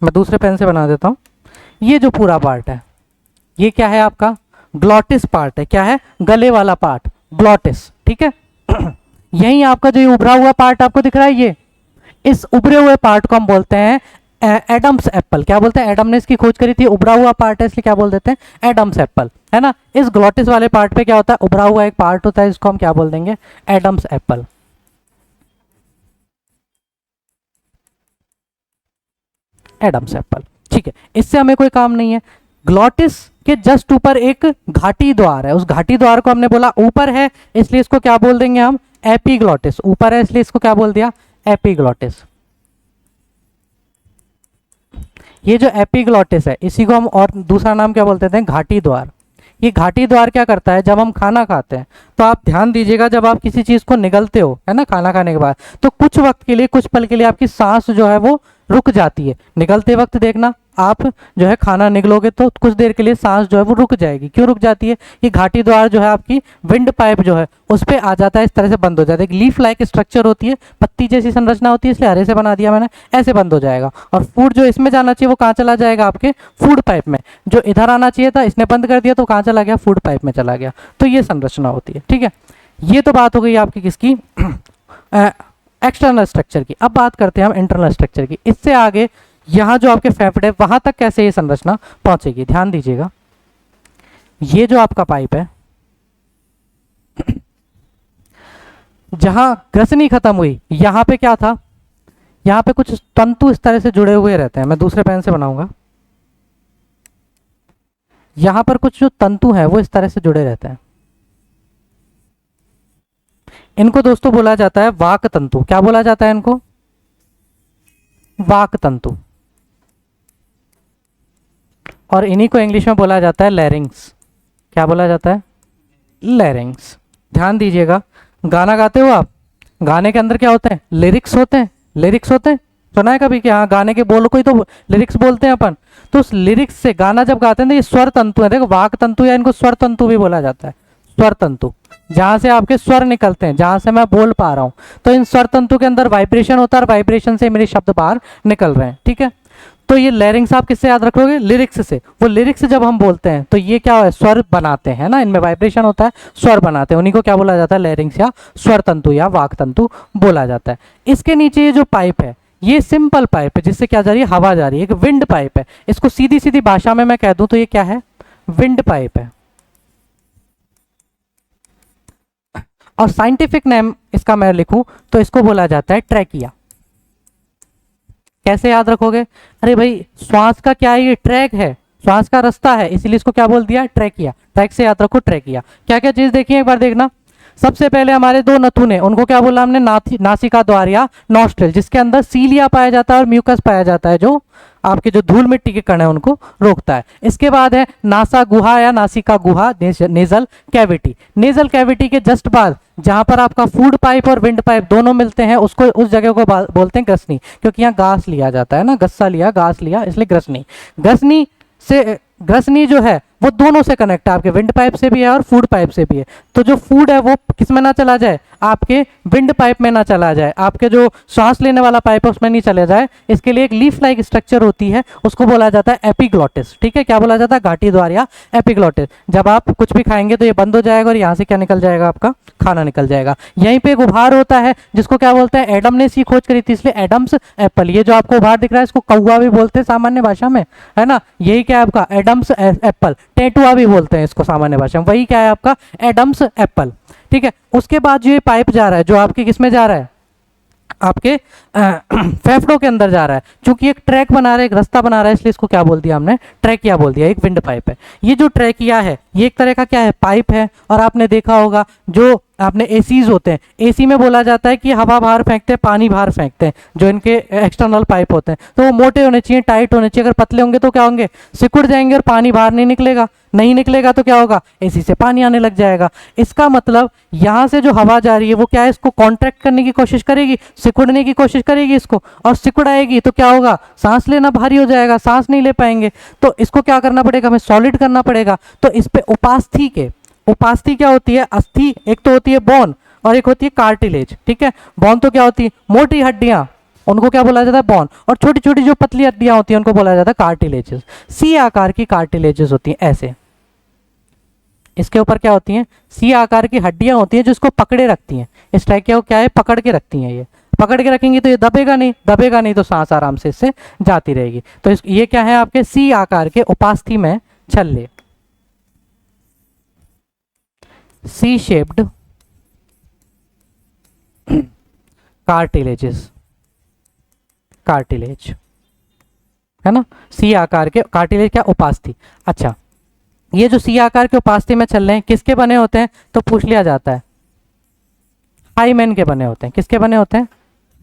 मैं दूसरे पेन से बना देता हूँ, ये जो पूरा पार्ट है ये क्या है आपका, ग्लॉटिस पार्ट है। क्या है, गले वाला पार्ट, ग्लॉटिस। ठीक है, यही आपका जो ये उभरा हुआ पार्ट आपको दिख रहा है, ये इस उभरे हुए पार्ट को हम बोलते हैं एडम्स एप्पल। क्या बोलते हैं, एडम ने इसकी खोज करी थी, उभरा हुआ पार्ट है इसलिए क्या बोल देते हैं, एडम्स एप्पल, है ना। इस ग्लॉटिस वाले पार्ट पे क्या होता है, उभरा हुआ एक पार्ट होता है, इसको हम क्या बोल देंगे, एडम्स एप्पल। Adam's apple. ठीक है, इससे हमें कोई काम नहीं है। ग्लॉटिस के जस्ट ऊपर एक घाटी द्वार है, उस घाटी द्वार को हमने बोला ऊपर है इसलिए इसको क्या बोल देंगे हम, एपिग्लॉटिस। ऊपर है इसलिए इसको क्या बोल दिया, एपिग्लॉटिस। ये जो एपिग्लॉटिस है इसी को हम और दूसरा नाम क्या बोलते हैं, घाटी द्वार। ये घाटी द्वार क्या करता है, जब हम खाना खाते हैं तो आप ध्यान दीजिएगा, जब आप किसी चीज़ को निगलते हो, है ना, खाना खाने के बाद, तो कुछ वक्त के लिए, कुछ पल के लिए आपकी सांस जो है वो रुक जाती है। निगलते वक्त देखना, आप जो है खाना निगलोगे तो कुछ देर के लिए सांस जो है वो रुक जाएगी। क्यों रुक जाती है, ये घाटी द्वार जो है आपकी विंड पाइप जो है उस पर आ जाता है, इस तरह से बंद हो जाता है। एक लीफ लाइक स्ट्रक्चर होती है, पत्ती जैसी संरचना होती है, इसलिए हरे से बना दिया मैंने, ऐसे बंद हो जाएगा। और फूड जो इसमें जाना चाहिए वो कहाँ चला जाएगा, आपके फूड पाइप में। जो इधर आना चाहिए था इसने बंद कर दिया तो कहाँ चला गया, फूड पाइप में चला गया। तो ये संरचना होती है। ठीक है, ये तो बात हो गई आपकी किसकी, एक्सटर्नल स्ट्रक्चर की। अब बात करते हैं हम इंटरनल स्ट्रक्चर की। इससे आगे यहाँ जो आपके फेफड़े वहां तक कैसे ये संरचना पहुंचेगी, ध्यान दीजिएगा। ये जो आपका पाइप है, जहां ग्रसनी खत्म हुई यहां पे क्या था, यहां पे कुछ तंतु इस तरह से जुड़े हुए रहते हैं। मैं दूसरे पेन से बनाऊंगा, यहां पर कुछ जो तंतु हैं वो इस तरह से जुड़े रहते हैं। इनको दोस्तों बोला जाता है वाक तंतु। क्या बोला जाता है इनको, वाक तंतु। और इन्हीं को इंग्लिश में बोला जाता है लैरिंग्स। क्या बोला जाता है, लैरिंग्स। ध्यान दीजिएगा, गाना गाते हो आप, गाने के अंदर क्या होते हैं, लिरिक्स होते हैं। लिरिक्स होते हैं, सुना है कभी कि हाँ गाने के बोल कोई तो लिरिक्स बोलते हैं अपन। तो उस लिरिक्स से गाना जब गाते हैं तो ये स्वर तंतु है, देखो वाक तंतु या इनको स्वर तंतु भी बोला जाता है। स्वर तंतु, जहां से आपके स्वर निकलते हैं, जहां से मैं बोल पा रहा हूं, तो इन स्वर तंतु के अंदर वाइब्रेशन होता है और वाइब्रेशन से मेरे शब्द बाहर निकल रहे हैं। ठीक है, तो ये लैरिंग्स आप किससे याद रखोगे, लिरिक्स से। वो लिरिक्स जब हम बोलते हैं तो ये क्या है, स्वर बनाते हैं ना, इनमें वाइब्रेशन होता है, स्वर बनाते हैं, उन्हीं को क्या बोला जाता है, लैरिंग्स या स्वर तंतु या वाक तंतु बोला जाता है। इसके नीचे ये जो पाइप है ये सिंपल पाइप है, जिससे क्या जा रही है, हवा जा रही है, एक विंड पाइप है। इसको सीधी सीधी भाषा में मैं कह दूं तो ये क्या है, विंड पाइप है। और साइंटिफिक नेम इसका मैं लिखूं तो इसको बोला जाता है ट्रैकिया। कैसे याद रखोगे, अरे भाई श्वास का क्या है, ये ट्रैक है, श्वास का रास्ता है, इसीलिए इसको क्या बोल दिया, ट्रैकिया। ट्रैक से याद रखो ट्रैकिया। क्या क्या चीज देखिए एक बार देखना। सबसे पहले हमारे दो नथुने, उनको क्या बोला हमने, नासिका द्वार या नॉस्ट्रिल, जिसके अंदर सीलिया पाया जाता है और म्यूकस पाया जाता है, जो आपके जो धूल मिट्टी के कण है उनको रोकता है। इसके बाद है नासा गुहा या नासिका गुहा, नेजल कैविटी। नेजल कैविटी के जस्ट बाद जहां पर आपका फूड पाइप और विंड पाइप दोनों मिलते हैं उसको, उस जगह को बोलते हैं ग्रसनी, क्योंकि यहाँ घास लिया जाता है ना, गस्सा लिया, घास लिया, इसलिए ग्रसनी। ग्रसनी से, ग्रसनी जो है वो दोनों से कनेक्ट है, आपके विंड पाइप से भी है और फूड पाइप से भी है। तो जो फूड है वो किस में ना चला जाए, आपके विंड पाइप में ना चला जाए, आपके जो सांस लेने वाला पाइप है उसमें नहीं चले जाए। इसके लिए एक लीफ लाइक स्ट्रक्चर होती है, उसको बोला जाता है एपिग्लॉटिस। ठीक है, क्या बोला जाता है, घाटी द्वार या एपिग्लॉटिस। जब आप कुछ भी खाएंगे तो ये बंद हो जाएगा और यहाँ से क्या निकल जाएगा, आपका खाना निकल जाएगा। यहीं पे एक उभार होता है जिसको क्या बोलते हैं, एडम ने इसकी खोज करी थी, इसलिए एडम्स एप्पल। ये जो आपको उभार दिख रहा है इसको कौवा भी बोलते हैं सामान्य भाषा में, है ना। यही क्या है आपका एडम्स एप्पल, टेटुआ भी बोलते हैं इसको सामान्य भाषा में, वही क्या है आपका एडम्स एप्पल। ठीक है, उसके बाद जो ये पाइप जा रहा है, जो आपके किस में जा रहा है, आपके फेफड़ों के अंदर जा रहा है। चूंकि एक ट्रैक बना रहा है, एक रास्ता बना रहा है, इसलिए इसको क्या बोल दिया हमने, ट्रैकिया बोल दिया। एक विंड पाइप है। ये जो ट्रैकिया है ये एक तरह का क्या है, पाइप है। और आपने देखा होगा जो आपने एसीज होते हैं, एसी में बोला जाता है कि हवा बाहर फेंकते हैं, पानी बाहर फेंकते हैं, जो इनके एक्सटर्नल पाइप होते हैं। तो वो मोटे होने चाहिए, टाइट होने चाहिए। अगर पतले होंगे तो क्या होंगे, सिकुड़ जाएंगे और पानी बाहर नहीं निकलेगा। नहीं निकलेगा तो क्या होगा, एसी से पानी आने लग जाएगा। इसका मतलब यहाँ से जो हवा जा रही है वो क्या है, इसको कॉन्ट्रैक्ट करने की कोशिश करेगी, सिकुड़ने की कोशिश करेगी इसको, और सिकुड़ आएगी तो क्या होगा, सांस लेना भारी हो जाएगा, सांस नहीं ले पाएंगे। तो इसको क्या करना पड़ेगा, हमें सॉलिड करना पड़ेगा। तो इस पे उपास्थि के, उपास्थि क्या होती है, अस्थि एक तो होती है बोन और एक होती है कार्टिलेज। ठीक है, बोन तो क्या होती है, मोटी हड्डियां, उनको क्या बोला जाता है बोन, और छोटी छोटी जो पतली हड्डियां होती हैं उनको बोला जाता है कार्टिलेजेस। सी आकार की कार्टिलेजेस होती हैं ऐसे, इसके ऊपर क्या होती हैं, सी आकार की हड्डियां होती हैं जो इसको पकड़े रखती हैं। इस ट्रैकिया को क्या है, पकड़ के रखती हैं। ये पकड़ के रखेंगी तो ये दबेगा नहीं, दबेगा नहीं तो सांस आराम से इससे जाती रहेगी। तो ये क्या है, आपके सी आकार के उपास्थि में छल्ले, सी शेप्ड कार्टिलेजेस, कार्टिलेज है ना, सी आकार के कार्टिलेज क्या, उपास्थि। अच्छा, ये जो सी आकार के उपास्थि में चल रहे हैं किसके बने होते हैं, तो पूछ लिया जाता है, हाइमेन के बने होते हैं। किसके बने होते हैं,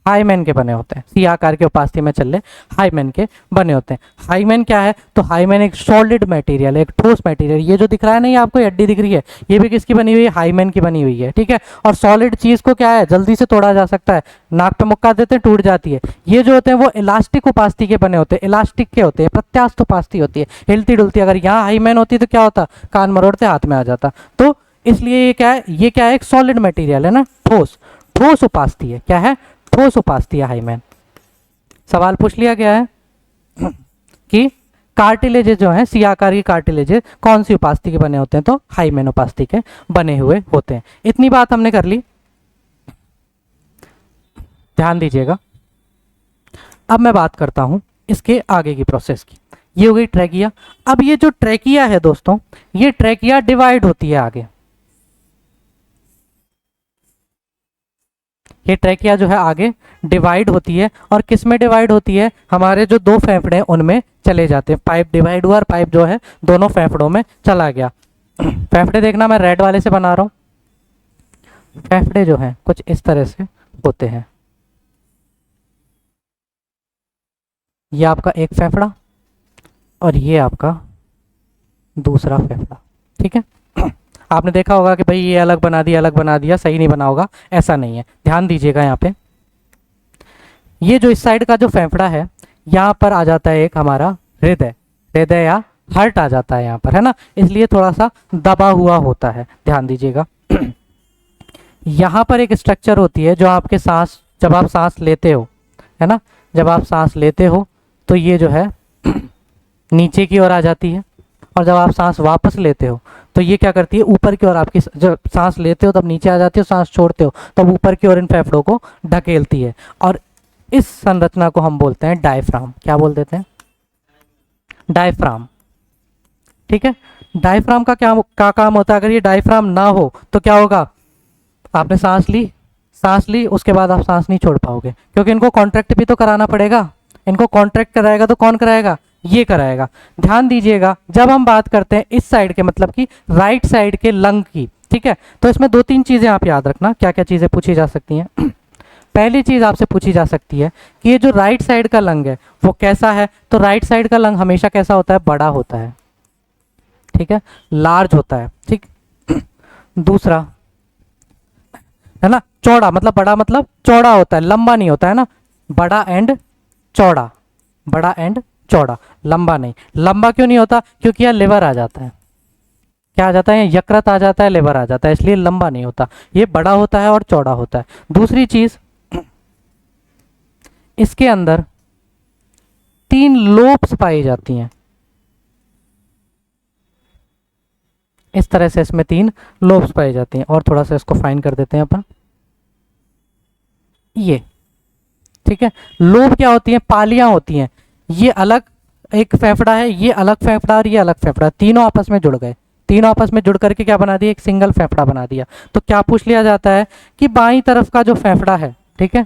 हाइमेन के बने होते हैं। सी आकार के उपास्थि में चल रहे हाइमेन के बने होते हैं। हाइमेन क्या है, तो हाइमेन एक सॉलिड मटेरियल है, एक ठोस मटेरियल। ये जो दिख रहा है ना, ये आपको हड्डी दिख रही है, ये भी किसकी बनी हुई है, हाइमेन की बनी हुई है। ठीक है, और सॉलिड चीज को क्या है, जल्दी से तोड़ा जा सकता है, नाक पे मुक्का देते हैं टूट जाती है। ये जो होते हैं वो इलास्टिक उपास्थि के बने होते हैं, इलास्टिक के होते हैं, प्रत्यास्थ उपास्थि होती है, हिलती डुलती। अगर यहाँ हाइमेन होती तो क्या होता, कान मरोड़ते हाथ में आ जाता। तो इसलिए ये क्या है, ये क्या है, एक सॉलिड मटेरियल है ना, ठोस, ठोस उपास्थि है। क्या है, ठोस उपास्थि है हाइमेन। सवाल पूछ लिया गया है कि कार्टिलेजेस जो हैं, सी आकार की कार्टिलेजेस कौन सी उपास्थि के बने होते हैं, तो हाइमेन उपास्थि के बने हुए होते हैं। इतनी बात हमने कर ली, ध्यान दीजिएगा। अब मैं बात करता हूं इसके आगे की प्रोसेस की। ये हो गई ट्रैकिया। अब ये जो ट्रैकिया है दोस्तों, ये ट्रैकिया डिवाइड होती है आगे। ये ट्रैकिया जो है आगे डिवाइड होती है, और किस में डिवाइड होती है, हमारे जो दो फेफड़े हैं उनमें चले जाते हैं। पाइप डिवाइड हुआ और पाइप जो है दोनों फेफड़ों में चला गया। फेफड़े देखना, मैं रेड वाले से बना रहा हूं। फेफड़े जो हैं कुछ इस तरह से होते हैं। ये आपका एक फेफड़ा और ये आपका दूसरा फेफड़ा। ठीक है, आपने देखा होगा कि भाई ये अलग बना दिया, अलग बना दिया, सही नहीं बना होगा, ऐसा नहीं है। ध्यान दीजिएगा यहाँ पे, ये जो इस साइड का जो फेफड़ा है, यहाँ पर आ जाता है एक हमारा हृदय, हृदय या हार्ट आ जाता है यहाँ पर, है ना, इसलिए थोड़ा सा दबा हुआ होता है। ध्यान दीजिएगा। यहाँ पर एक स्ट्रक्चर होती है जो आपके सांस, जब आप सांस लेते हो, है ना, जब आप सांस लेते हो तो ये जो है नीचे की ओर आ जाती है, और जब आप सांस वापस लेते हो तो ये क्या करती है, ऊपर की ओर। आपकी जब सांस लेते हो तब नीचे आ जाती है, सांस छोड़ते हो तब ऊपर की ओर इन फेफड़ों को ढकेलती है। और इस संरचना को हम बोलते हैं डायफ्राम। क्या बोल देते हैं, डायफ्राम। ठीक है, डायफ्राम का क्या काम होता है, अगर ये डायफ्राम ना हो तो क्या होगा, आपने सांस ली उसके बाद आप सांस नहीं छोड़ पाओगे, क्योंकि इनको कॉन्ट्रैक्ट भी तो कराना पड़ेगा। इनको कॉन्ट्रैक्ट कराएगा तो कौन कराएगा, ये कराएगा। ध्यान दीजिएगा, जब हम बात करते हैं इस साइड के, मतलब कि राइट साइड के लंग की, ठीक है, तो इसमें दो तीन चीजें आप याद रखना, क्या क्या चीजें पूछी जा सकती हैं। पहली चीज़ आपसे पूछी जा सकती है कि ये जो राइट साइड का लंग है वो कैसा है, तो राइट साइड का लंग हमेशा कैसा होता है, बड़ा होता है, ठीक है, लार्ज होता है, ठीक। दूसरा है ना, चौड़ा, मतलब बड़ा मतलब चौड़ा होता है, लंबा नहीं होता है ना, बड़ा एंड चौड़ा, बड़ा एंड चौड़ा, लंबा नहीं। लंबा क्यों नहीं होता, क्योंकि यह लिवर आ जाता है, क्या आ जाता है, यकृत आ जाता है, लिवर आ जाता है, इसलिए लंबा नहीं होता, ये बड़ा होता है और चौड़ा होता है। दूसरी चीज, इसके अंदर 3 लोब्स पाई जाती हैं, इस तरह से इसमें 3 लोब्स पाई जाती हैं। और थोड़ा सा इसको फाइन कर देते हैं अपन, ये ठीक है। लोब क्या होती हैं, पालियां होती हैं, ये अलग एक फेफड़ा है, ये अलग फेफड़ा और ये अलग फेफड़ा, तीनों आपस में जुड़ गए, तीनों आपस में जुड़ करके क्या बना दिया, एक सिंगल फेफड़ा बना दिया। तो क्या पूछ लिया जाता है कि बाईं तरफ का जो फेफड़ा है, ठीक है,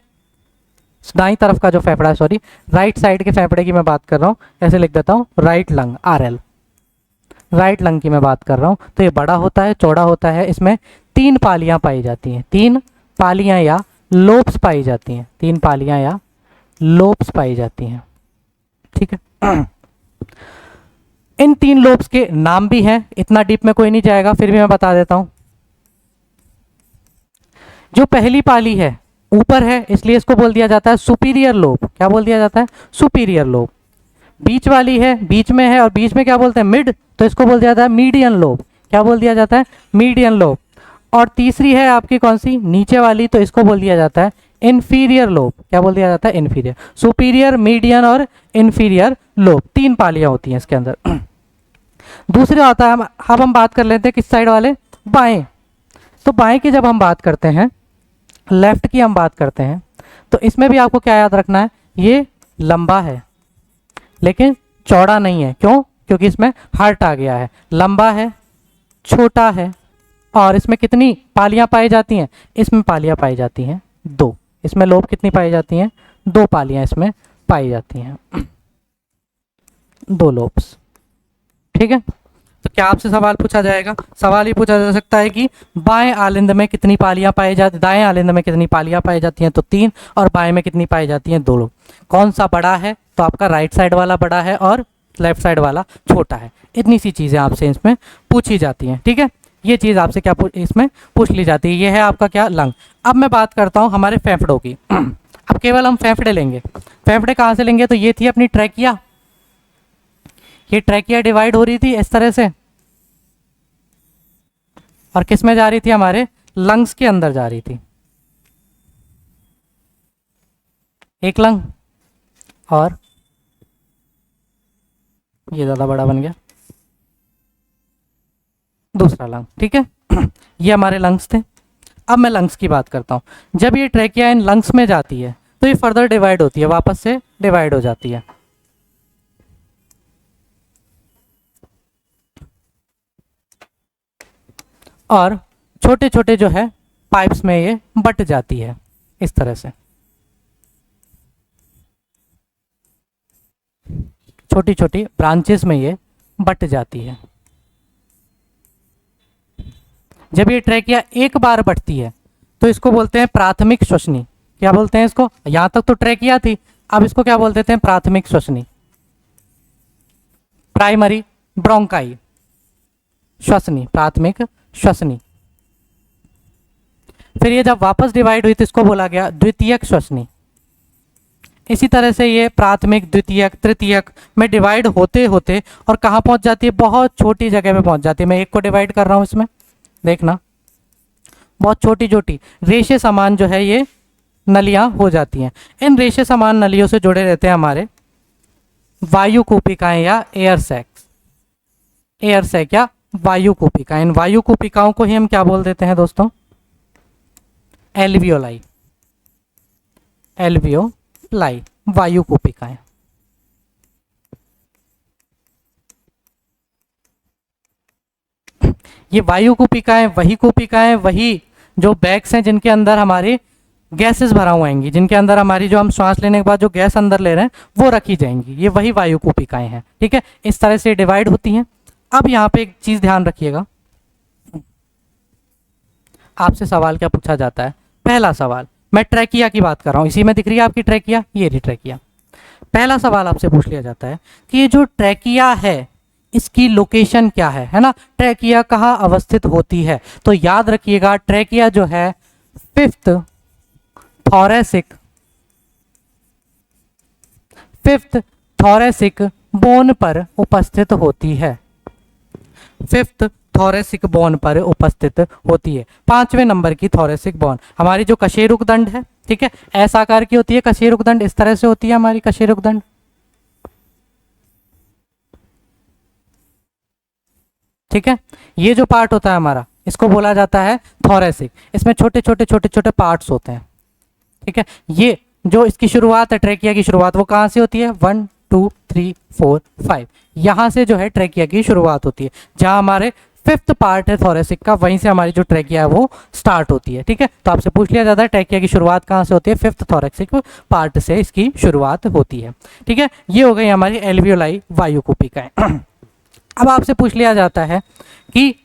दाईं तरफ का जो फेफड़ा है, सॉरी राइट साइड के फेफड़े की मैं बात कर रहा हूँ, ऐसे लिख देता हूँ, right lung, RL, right lung की मैं बात कर रहा हूँ। तो ये बड़ा होता है, चौड़ा होता है, इसमें 3 पालियां पाई जाती हैं, 3 पालियां या लोब्स पाई जाती हैं, 3 पालियां या लोब्स पाई जाती हैं, ठीक है। इन 3 लोब्स के नाम भी हैं, इतना डीप में कोई नहीं जाएगा, फिर भी मैं बता देता हूं। जो पहली पाली है ऊपर है, इसलिए इसको बोल दिया जाता है सुपीरियर लोब, क्या बोल दिया जाता है, सुपीरियर लोब। बीच वाली है, बीच में है, और बीच में क्या बोलते हैं, मिड, तो इसको बोल दिया जाता है मीडियन लोब, क्या बोल दिया जाता है, मीडियन लोब। और तीसरी है आपकी कौन सी, नीचे वाली, तो इसको बोल दिया जाता है इन्फीरियर लोब, क्या बोल दिया जाता है, इन्फीरियर। सुपीरियर, मीडियन और इन्फीरियर लोब, 3 पालियां होती हैं इसके अंदर। दूसरा आता है, अब हम बात कर लेते हैं किस साइड वाले, बाएं। तो बाएं की जब हम बात करते हैं, लेफ्ट की हम बात करते हैं, तो इसमें भी आपको क्या याद रखना है, ये लंबा है लेकिन चौड़ा नहीं है, क्यों, क्योंकि इसमें हार्ट आ गया है, लंबा है, छोटा है, और इसमें कितनी पालियां पाई जाती हैं, इसमें पालियां पाई जाती हैं 2, इसमें लोब कितनी पाई जाती हैं, 2 पालियां इसमें पाई जाती हैं, 2 लोब्स, ठीक है। तो क्या आपसे सवाल पूछा जाएगा, सवाल ये पूछा जा सकता है कि बाएं आलिंद में कितनी पालियां पाई जाती, दाएं आलिंद में कितनी पालियां पाई जाती हैं, तो 3, और बाएं में कितनी पाई जाती हैं, 2 लोग। कौन सा बड़ा है, तो आपका राइट साइड वाला बड़ा है और लेफ्ट साइड वाला छोटा है। इतनी सी चीजें आपसे इसमें पूछी जाती हैं, ठीक है। ये चीज आपसे क्या इसमें पूछ ली जाती है, ये है आपका क्या, लंग। अब मैं बात करता हूँ हमारे फेफड़ों की। अब केवल हम फेफड़े लेंगे, फेफड़े कहाँ से लेंगे, तो ये थी अपनी ट्रैकिया, ये ट्रैकिया डिवाइड हो रही थी इस तरह से, और किस में जा रही थी, हमारे लंग्स के अंदर जा रही थी, एक लंग, और ये ज्यादा बड़ा बन गया, दूसरा लंग, ठीक है। ये हमारे लंग्स थे। अब मैं लंग्स की बात करता हूं, जब ये ट्रैकिया इन लंग्स में जाती है तो ये फर्दर डिवाइड होती है, वापस से डिवाइड हो जाती है, और छोटे छोटे जो है पाइप्स में ये बट जाती है, इस तरह से छोटी छोटी ब्रांचेस में ये बट जाती है। जब ये ट्रैकिया एक बार बढ़ती है तो इसको बोलते हैं प्राथमिक श्वसनी, क्या बोलते हैं इसको, यहां तक तो ट्रैकिया थी, अब इसको क्या बोल देते हैं, प्राथमिक श्वसनी, प्राइमरी ब्रोंकाई श्वसनी, प्राथमिक श्वसनी। फिर ये जब वापस डिवाइड हुई तो इसको बोला गया द्वितीयक श्वसनी। इसी तरह से ये प्राथमिक, द्वितीयक, तृतीयक में डिवाइड होते होते और कहाँ पहुंच जाती है, बहुत छोटी जगह में पहुंच जाती है। मैं एक को डिवाइड कर रहा हूं, इसमें देखना बहुत छोटी छोटी रेशे समान जो है ये नलियां हो जाती हैं। इन रेशे समान नलियों से जुड़े रहते हैं हमारे वायु कूपिकाएं या एयर सैक्स, एयर सैक या वायु कूपिका। इन वायु कूपिकाओं को ही हम क्या बोल देते हैं दोस्तों, एल्वियोलाई, एल्वियोलाई, वायु कूपिकाएं। ये वायु कूपिकाएं वही कूपिकाएं, वही जो बैग्स हैं जिनके अंदर हमारे गैसेस भरा हुआ आएंगी, जिनके अंदर हमारी जो हम श्वास लेने के बाद जो गैस अंदर ले रहे हैं वो रखी जाएंगी, ये वही वायु कूपिकाएं हैं, ठीक है। इस तरह से डिवाइड होती हैं। अब यहाँ पे एक चीज ध्यान रखिएगा, आपसे सवाल क्या पूछा जाता है, पहला सवाल, मैं ट्रैकिया की बात कर रहा हूँ, इसी में दिख रही है आपकी ट्रैकिया, ये रही ट्रैकिया। पहला सवाल आपसे पूछ लिया जाता है कि ये जो ट्रैकिया है इसकी लोकेशन क्या है ना, ट्रैकिया कहाँ अवस्थित होती है। तो याद रखिएगा ट्रैकिया जो है फिफ्थ थोरेसिक बोन पर उपस्थित होती है, फिफ्थ थोरेसिक बोन पर उपस्थित होती है। 5वें नंबर की थोरेसिक बोन हमारी जो कशेरुक दंड है, ठीक है, ऐसा आकार की होती है कशेरुक दंड, इस तरह से होती है हमारी कशेरुक दंड, ठीक है। ये जो पार्ट होता है हमारा इसको बोला जाता है थोरेसिक, इसमें छोटे छोटे पार्ट्स होते हैं, ठीक है। ये जो इसकी शुरुआत है ट्रैकिया की शुरुआत वो कहाँ से होती है, 1 2 3 4 5, यहाँ से जो है ट्रैकिया की शुरुआत होती है, जहाँ हमारे फिफ्थ पार्ट है थोरेसिक का, वहीं से हमारी जो ट्रैकिया है वो स्टार्ट होती है, ठीक है। तो आपसे पूछ लिया जाता है ट्रैकिया की शुरुआत कहाँ से होती है, फिफ्थ थोरेसिक पार्ट से इसकी शुरुआत होती है, ठीक है। ये हो गई हमारी एल्वियोलाई वायुकूपिकाएं। अब आपसे पूछ लिया जाता है कि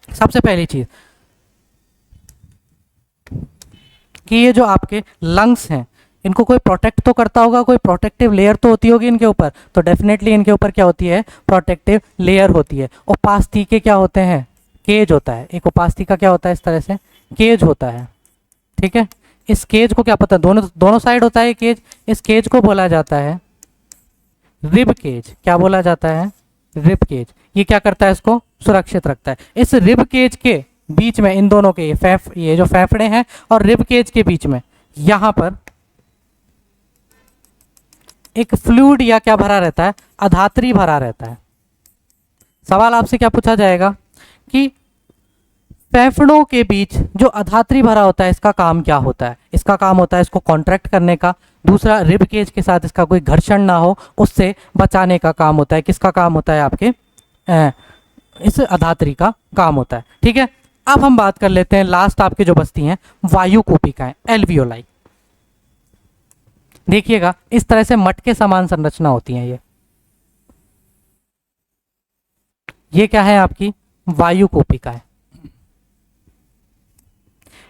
सबसे पहली चीज कि ये जो आपके लंग्स हैं इनको कोई प्रोटेक्ट तो करता होगा, कोई प्रोटेक्टिव लेयर तो होती होगी इनके ऊपर, तो डेफिनेटली इनके ऊपर क्या होती है, प्रोटेक्टिव लेयर होती है। उपास्थि क्या होते हैं, केज होता है, एक उपास्थि क्या होता है, इस तरह से केज होता है, ठीक है। इस केज को क्या पता है, दोनों साइड होता है केज, इस केज को बोला जाता है रिब केज। क्या बोला जाता है, रिब केज। ये क्या करता है, इसको सुरक्षित रखता है। इस रिब केज के बीच में इन दोनों के ये जो फेफड़े हैं और रिब केज के बीच में यहां पर एक फ्लूइड या क्या भरा रहता है, अधात्री भरा रहता है। सवाल आपसे क्या पूछा जाएगा कि फेफड़ों के बीच जो अधात्री भरा होता है इसका काम क्या होता है, इसका काम होता है इसको कॉन्ट्रैक्ट करने का, दूसरा रिब केज के साथ इसका कोई घर्षण ना हो उससे बचाने का काम होता है। किसका काम होता है, आपके इस अधात्री का काम होता है, ठीक है। अब हम बात कर लेते हैं लास्ट आपकी जो बस्ती हैं वायुकूपिकाएं, एल्वियोलाई। देखिएगा इस तरह से मट के समान संरचना होती है। ये क्या है आपकी वायुकूपिकाएं।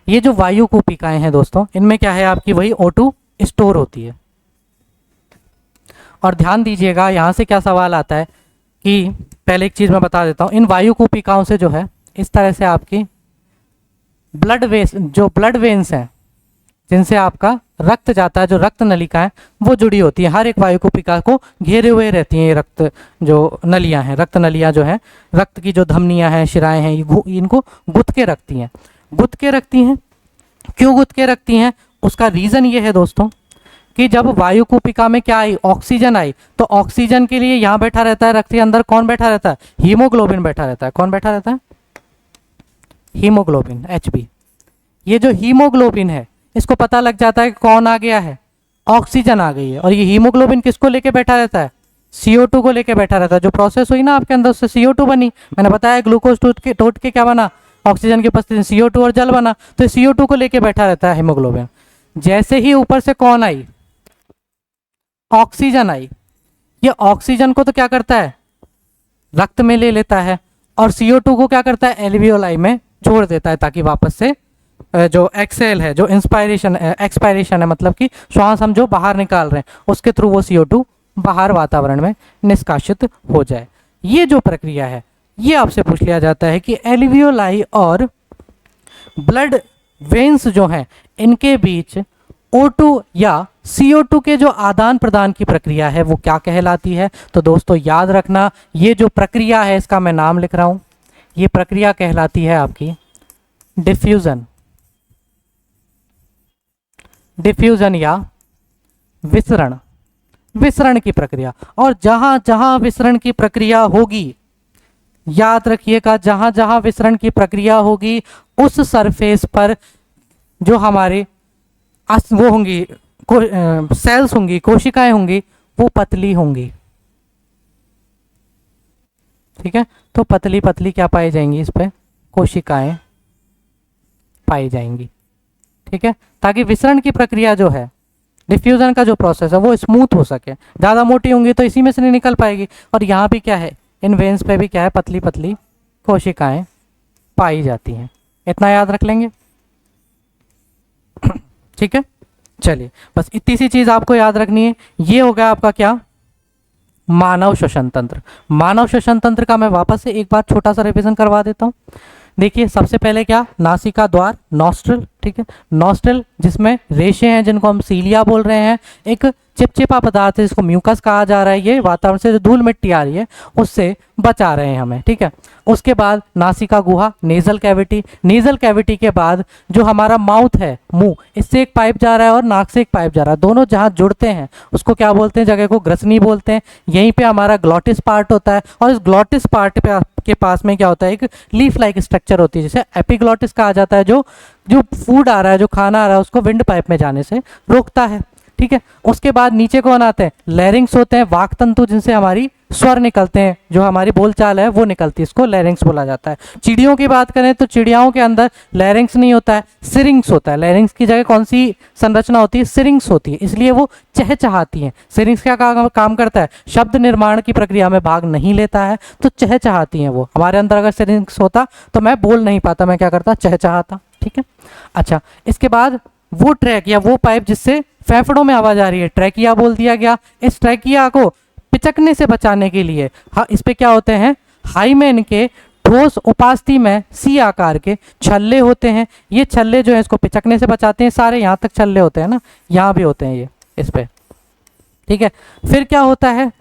ये जो वायुकूपिकाएं हैं दोस्तों इनमें क्या है आपकी वही O2 स्टोर होती है। और ध्यान दीजिएगा यहां से क्या सवाल आता है कि पहले एक चीज मैं बता देता हूं, इन वायुकूपिकाओं से जो है इस तरह से आपकी ब्लड वेन्स हैं जिनसे आपका रक्त जाता है, जो रक्त नलिकाएं वो जुड़ी होती है, हर एक वायुकूपिका को घेरे हुए रहती हैं। ये रक्त जो नलियां हैं, रक्त नलियां जो हैं, रक्त की जो धमनियां हैं, शिराएं हैं, इनको गुथ के रखती हैं। गुथ के रखती हैं, क्यों गुथ के रखती हैं, उसका रीजन ये है दोस्तों कि जब वायुकूपिका में क्या आई, ऑक्सीजन आई, तो ऑक्सीजन के लिए यहाँ बैठा रहता है रक्त के अंदर, कौन बैठा रहता है, हीमोग्लोबिन बैठा रहता है। कौन बैठा रहता है, हीमोग्लोबिन, Hb। ये जो हीमोग्लोबिन है इसको पता लग जाता है कि कौन आ गया है, ऑक्सीजन आ गई है। और ये हीमोग्लोबिन किसको लेके बैठा रहता है, CO2 को लेके बैठा रहता है। जो प्रोसेस हुई ना आपके अंदर उससे CO2 बनी, मैंने बताया ग्लूकोज टूट के क्या बना, ऑक्सीजन की उपस्थिति में CO2 और जल बना, तो CO2 को लेके बैठा रहता है हीमोग्लोबिन। जैसे ही ऊपर से कौन आई, ऑक्सीजन आई, ये ऑक्सीजन को तो क्या करता है, रक्त में ले लेता है, और CO2 को क्या करता है, एल्वियोलाई में छोड़ देता है, ताकि वापस से जो एक्सेल है, जो एक्सपायरेशन है, मतलब कि श्वास हम जो बाहर निकाल रहे हैं उसके थ्रू वो CO2 बाहर वातावरण में निष्कासित हो जाए। ये जो प्रक्रिया है ये आपसे पूछ लिया जाता है कि एल्वियोलाई और ब्लड वेन्स जो हैं इनके बीच O2 या CO2 के जो आदान प्रदान की प्रक्रिया है वो क्या कहलाती है। तो दोस्तों याद रखना, ये जो प्रक्रिया है इसका मैं नाम लिख रहा हूं, ये प्रक्रिया कहलाती है आपकी डिफ्यूजन, डिफ्यूजन या विसरण की प्रक्रिया। और जहां जहां विसरण की प्रक्रिया होगी, याद रखिएगा, जहां जहां विसरण की प्रक्रिया होगी उस सरफेस पर जो हमारे वो होंगी, सेल्स होंगी, कोशिकाएं होंगी, वो पतली होंगी, ठीक है। तो पतली पतली क्या पाई जाएंगी, इस पे कोशिकाएं पाई जाएंगी, ठीक है, ताकि विसरण की प्रक्रिया जो है, डिफ्यूजन का जो प्रोसेस है वो स्मूथ हो सके। ज़्यादा मोटी होंगी तो इसी में से नहीं निकल पाएगी। और यहाँ भी क्या है, इन वेन्स पे भी क्या है, पतली पतली कोशिकाएं पाई जाती हैं। इतना याद रख लेंगे। ठीक है, चलिए बस इतनी सी चीज़ आपको याद रखनी है। ये हो गया आपका क्या, मानव श्वसन तंत्र। मानव श्वसन तंत्र का मैं वापस से एक बार छोटा सा रिवीजन करवा देता हूँ। देखिए सबसे पहले क्या, नासिका द्वार, नॉस्ट्रल, ठीक है, नॉस्ट्रल जिसमें रेशे हैं जिनको हम सीलिया बोल रहे हैं, एक चिपचिपा पदार्थ है जिसको म्यूकस कहा जा रहा है, ये वातावरण से जो धूल मिट्टी आ रही है उससे बचा रहे हैं हमें, ठीक है। उसके बाद नासिका गुहा, नेजल कैविटी, नेजल कैविटी के बाद जो हमारा माउथ है, मुंह, इससे एक पाइप जा रहा है और नाक से एक पाइप जा रहा है, दोनों जहाँ जुड़ते हैं उसको क्या बोलते हैं, जगह को ग्रसनी बोलते हैं। यहीं पे हमारा ग्लॉटिस पार्ट होता है और इस ग्लॉटिस पार्ट पे के पास में क्या होता है, एक लीफ लाइक स्ट्रक्चर होती है जिसे एपिग्लॉटिस कहा जाता है, जो जो फूड आ रहा है, जो खाना आ रहा है उसको विंड पाइप में जाने से रोकता है, ठीक है। उसके बाद नीचे कौन आते हैं, लैरिंग्स होते हैं, वाक तंतु जिनसे हमारी स्वर निकलते हैं, जो हमारी बोलचाल है वो निकलती है, इसको लैरिंग्स बोला जाता है। चिड़ियों की बात करें तो चिड़ियाओं के अंदर लैरिंग्स नहीं होता है, सिरिंग्स होता है। लैरिंग्स की जगह कौन सी संरचना होती है, सिरिंग्स होती है, इसलिए वो चहचहाती हैं। सिरिंग्स क्या काम करता है, शब्द निर्माण की प्रक्रिया में भाग नहीं लेता है तो चहचहाती हैं वो। हमारे अंदर अगर सिरिंग्स होता तो मैं बोल नहीं पाता, मैं क्या करता, चहचहाता, ठीक है। अच्छा, इसके बाद वो ट्रैक या वो पाइप जिससे फेफड़ों में आवाज आ रही है, ट्रैकिया बोल दिया गया। इस ट्रैकिया को पिचकने से बचाने के लिए हाँ, इस पे क्या होते हैं, हाइमेन के ठोस उपास्थि में सी आकार के छल्ले होते हैं। ये छल्ले जो है इसको पिचकने से बचाते हैं, सारे यहाँ तक छल्ले होते हैं ना, यहाँ भी होते हैं ये इस पे, ठीक है। फिर क्या होता है,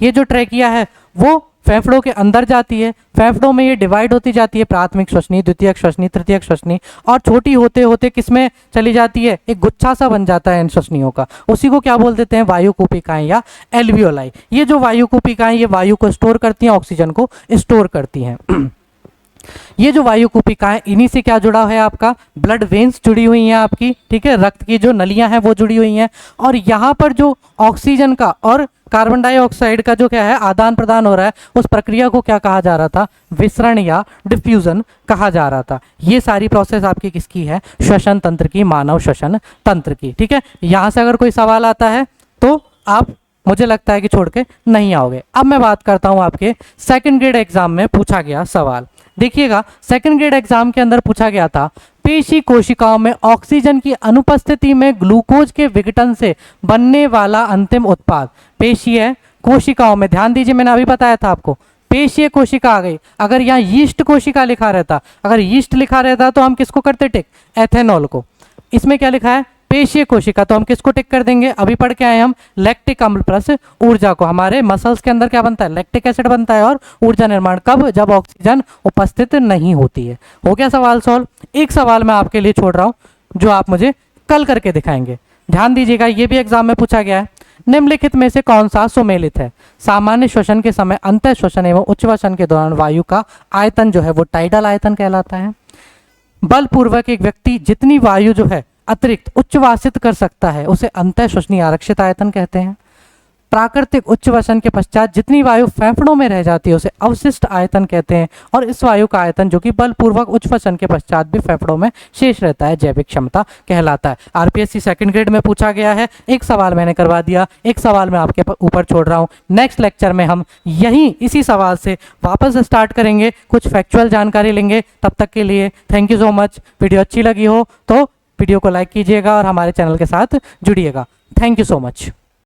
ये जो ट्रैकिया है वो फेफड़ों के अंदर जाती है, फेफड़ों में ये डिवाइड होती जाती है, प्राथमिक श्वसनी, द्वितीयक श्वसनी, तृतीयक श्वसनी, और छोटी होते होते किसमें चली जाती है, एक गुच्छा सा बन जाता है इन श्वसनियों का, उसी को क्या बोल देते हैं, वायुकूपिकाएं या एल्वियोलाई। ये जो वायुकूपिकाएं ये वायु को स्टोर करती हैं, ऑक्सीजन को स्टोर करती हैं। ये जो वायुकूपिकाएं, इन्हीं से क्या जुड़ा है, आपका ब्लड वेन्स जुड़ी हुई हैं आपकी, ठीक है, रक्त की जो नलियां हैं वो जुड़ी हुई हैं, और यहाँ पर जो ऑक्सीजन का और कार्बन डाइऑक्साइड का जो क्या है आदान प्रदान हो रहा है, उस प्रक्रिया को क्या कहा जा रहा था, विसरण या डिफ्यूजन कहा जा रहा था। ये सारी प्रोसेस आपकी किसकी है, श्वसन तंत्र की, मानव श्वसन तंत्र की, ठीक है। यहाँ से अगर कोई सवाल आता है तो आप, मुझे लगता है कि छोड़ के नहीं आओगे। अब मैं बात करता हूँ आपके सेकंड ग्रेड एग्जाम में पूछा गया सवाल। देखिएगा, सेकंड ग्रेड एग्जाम के अंदर पूछा गया था, पेशी कोशिकाओं में ऑक्सीजन की अनुपस्थिति में ग्लूकोज के विघटन से बनने वाला अंतिम उत्पाद। पेशीय कोशिकाओं में, ध्यान दीजिए मैंने अभी बताया था आपको, पेशीय कोशिका आ गई, अगर यहाँ यीस्ट कोशिका लिखा रहता, अगर यीस्ट लिखा रहता तो हम किसको करते टिक, एथेनॉल को। इसमें क्या लिखा है, पेशीय कोशिका, तो हम किसको टिक कर देंगे, अभी पढ़ के आए हम लैक्टिक अम्ल प्लस ऊर्जा को। हमारे मसल्स के अंदर क्या बनता है, लैक्टिक एसिड बनता है, और ऊर्जा निर्माण कब, जब ऑक्सीजन उपस्थित नहीं होती है। हो गया सवाल सॉल्व। एक सवाल मैं आपके लिए छोड़ रहा हूं जो आप मुझे कल करके दिखाएंगे, ध्यान दीजिएगा, ये भी एग्जाम में पूछा गया है। निम्नलिखित में से कौन सा सुमेलित है, सामान्य श्वसन के समय अंतः श्वसन एवं उच्च श्वसन के दौरान वायु का आयतन जो है वो टाइडल आयतन कहलाता है। बलपूर्वक एक व्यक्ति जितनी वायु जो है अतिरिक्त उच्चवासित कर सकता है उसे अंतः श्वसनीय आरक्षित आयतन कहते हैं। प्राकृतिक उच्च वसन के पश्चात जितनी वायु फेफड़ों में रह जाती है उसे अवशिष्ट आयतन कहते हैं, और इस वायु का आयतन जो कि बलपूर्वक उच्च वसन के पश्चात भी फेफड़ों में शेष रहता है जैविक क्षमता कहलाता है। आरपीएससी सेकंड ग्रेड में पूछा गया है, एक सवाल मैंने करवा दिया, एक सवाल मैं आपके ऊपर छोड़ रहा हूँ। नेक्स्ट लेक्चर में हम यहीं इसी सवाल से वापस स्टार्ट करेंगे, कुछ फैक्चुअल जानकारी लेंगे। तब तक के लिए thank you so much. Video अच्छी लगी हो तो वीडियो को लाइक कीजिएगा और हमारे चैनल के साथ जुड़िएगा। Thank you so much.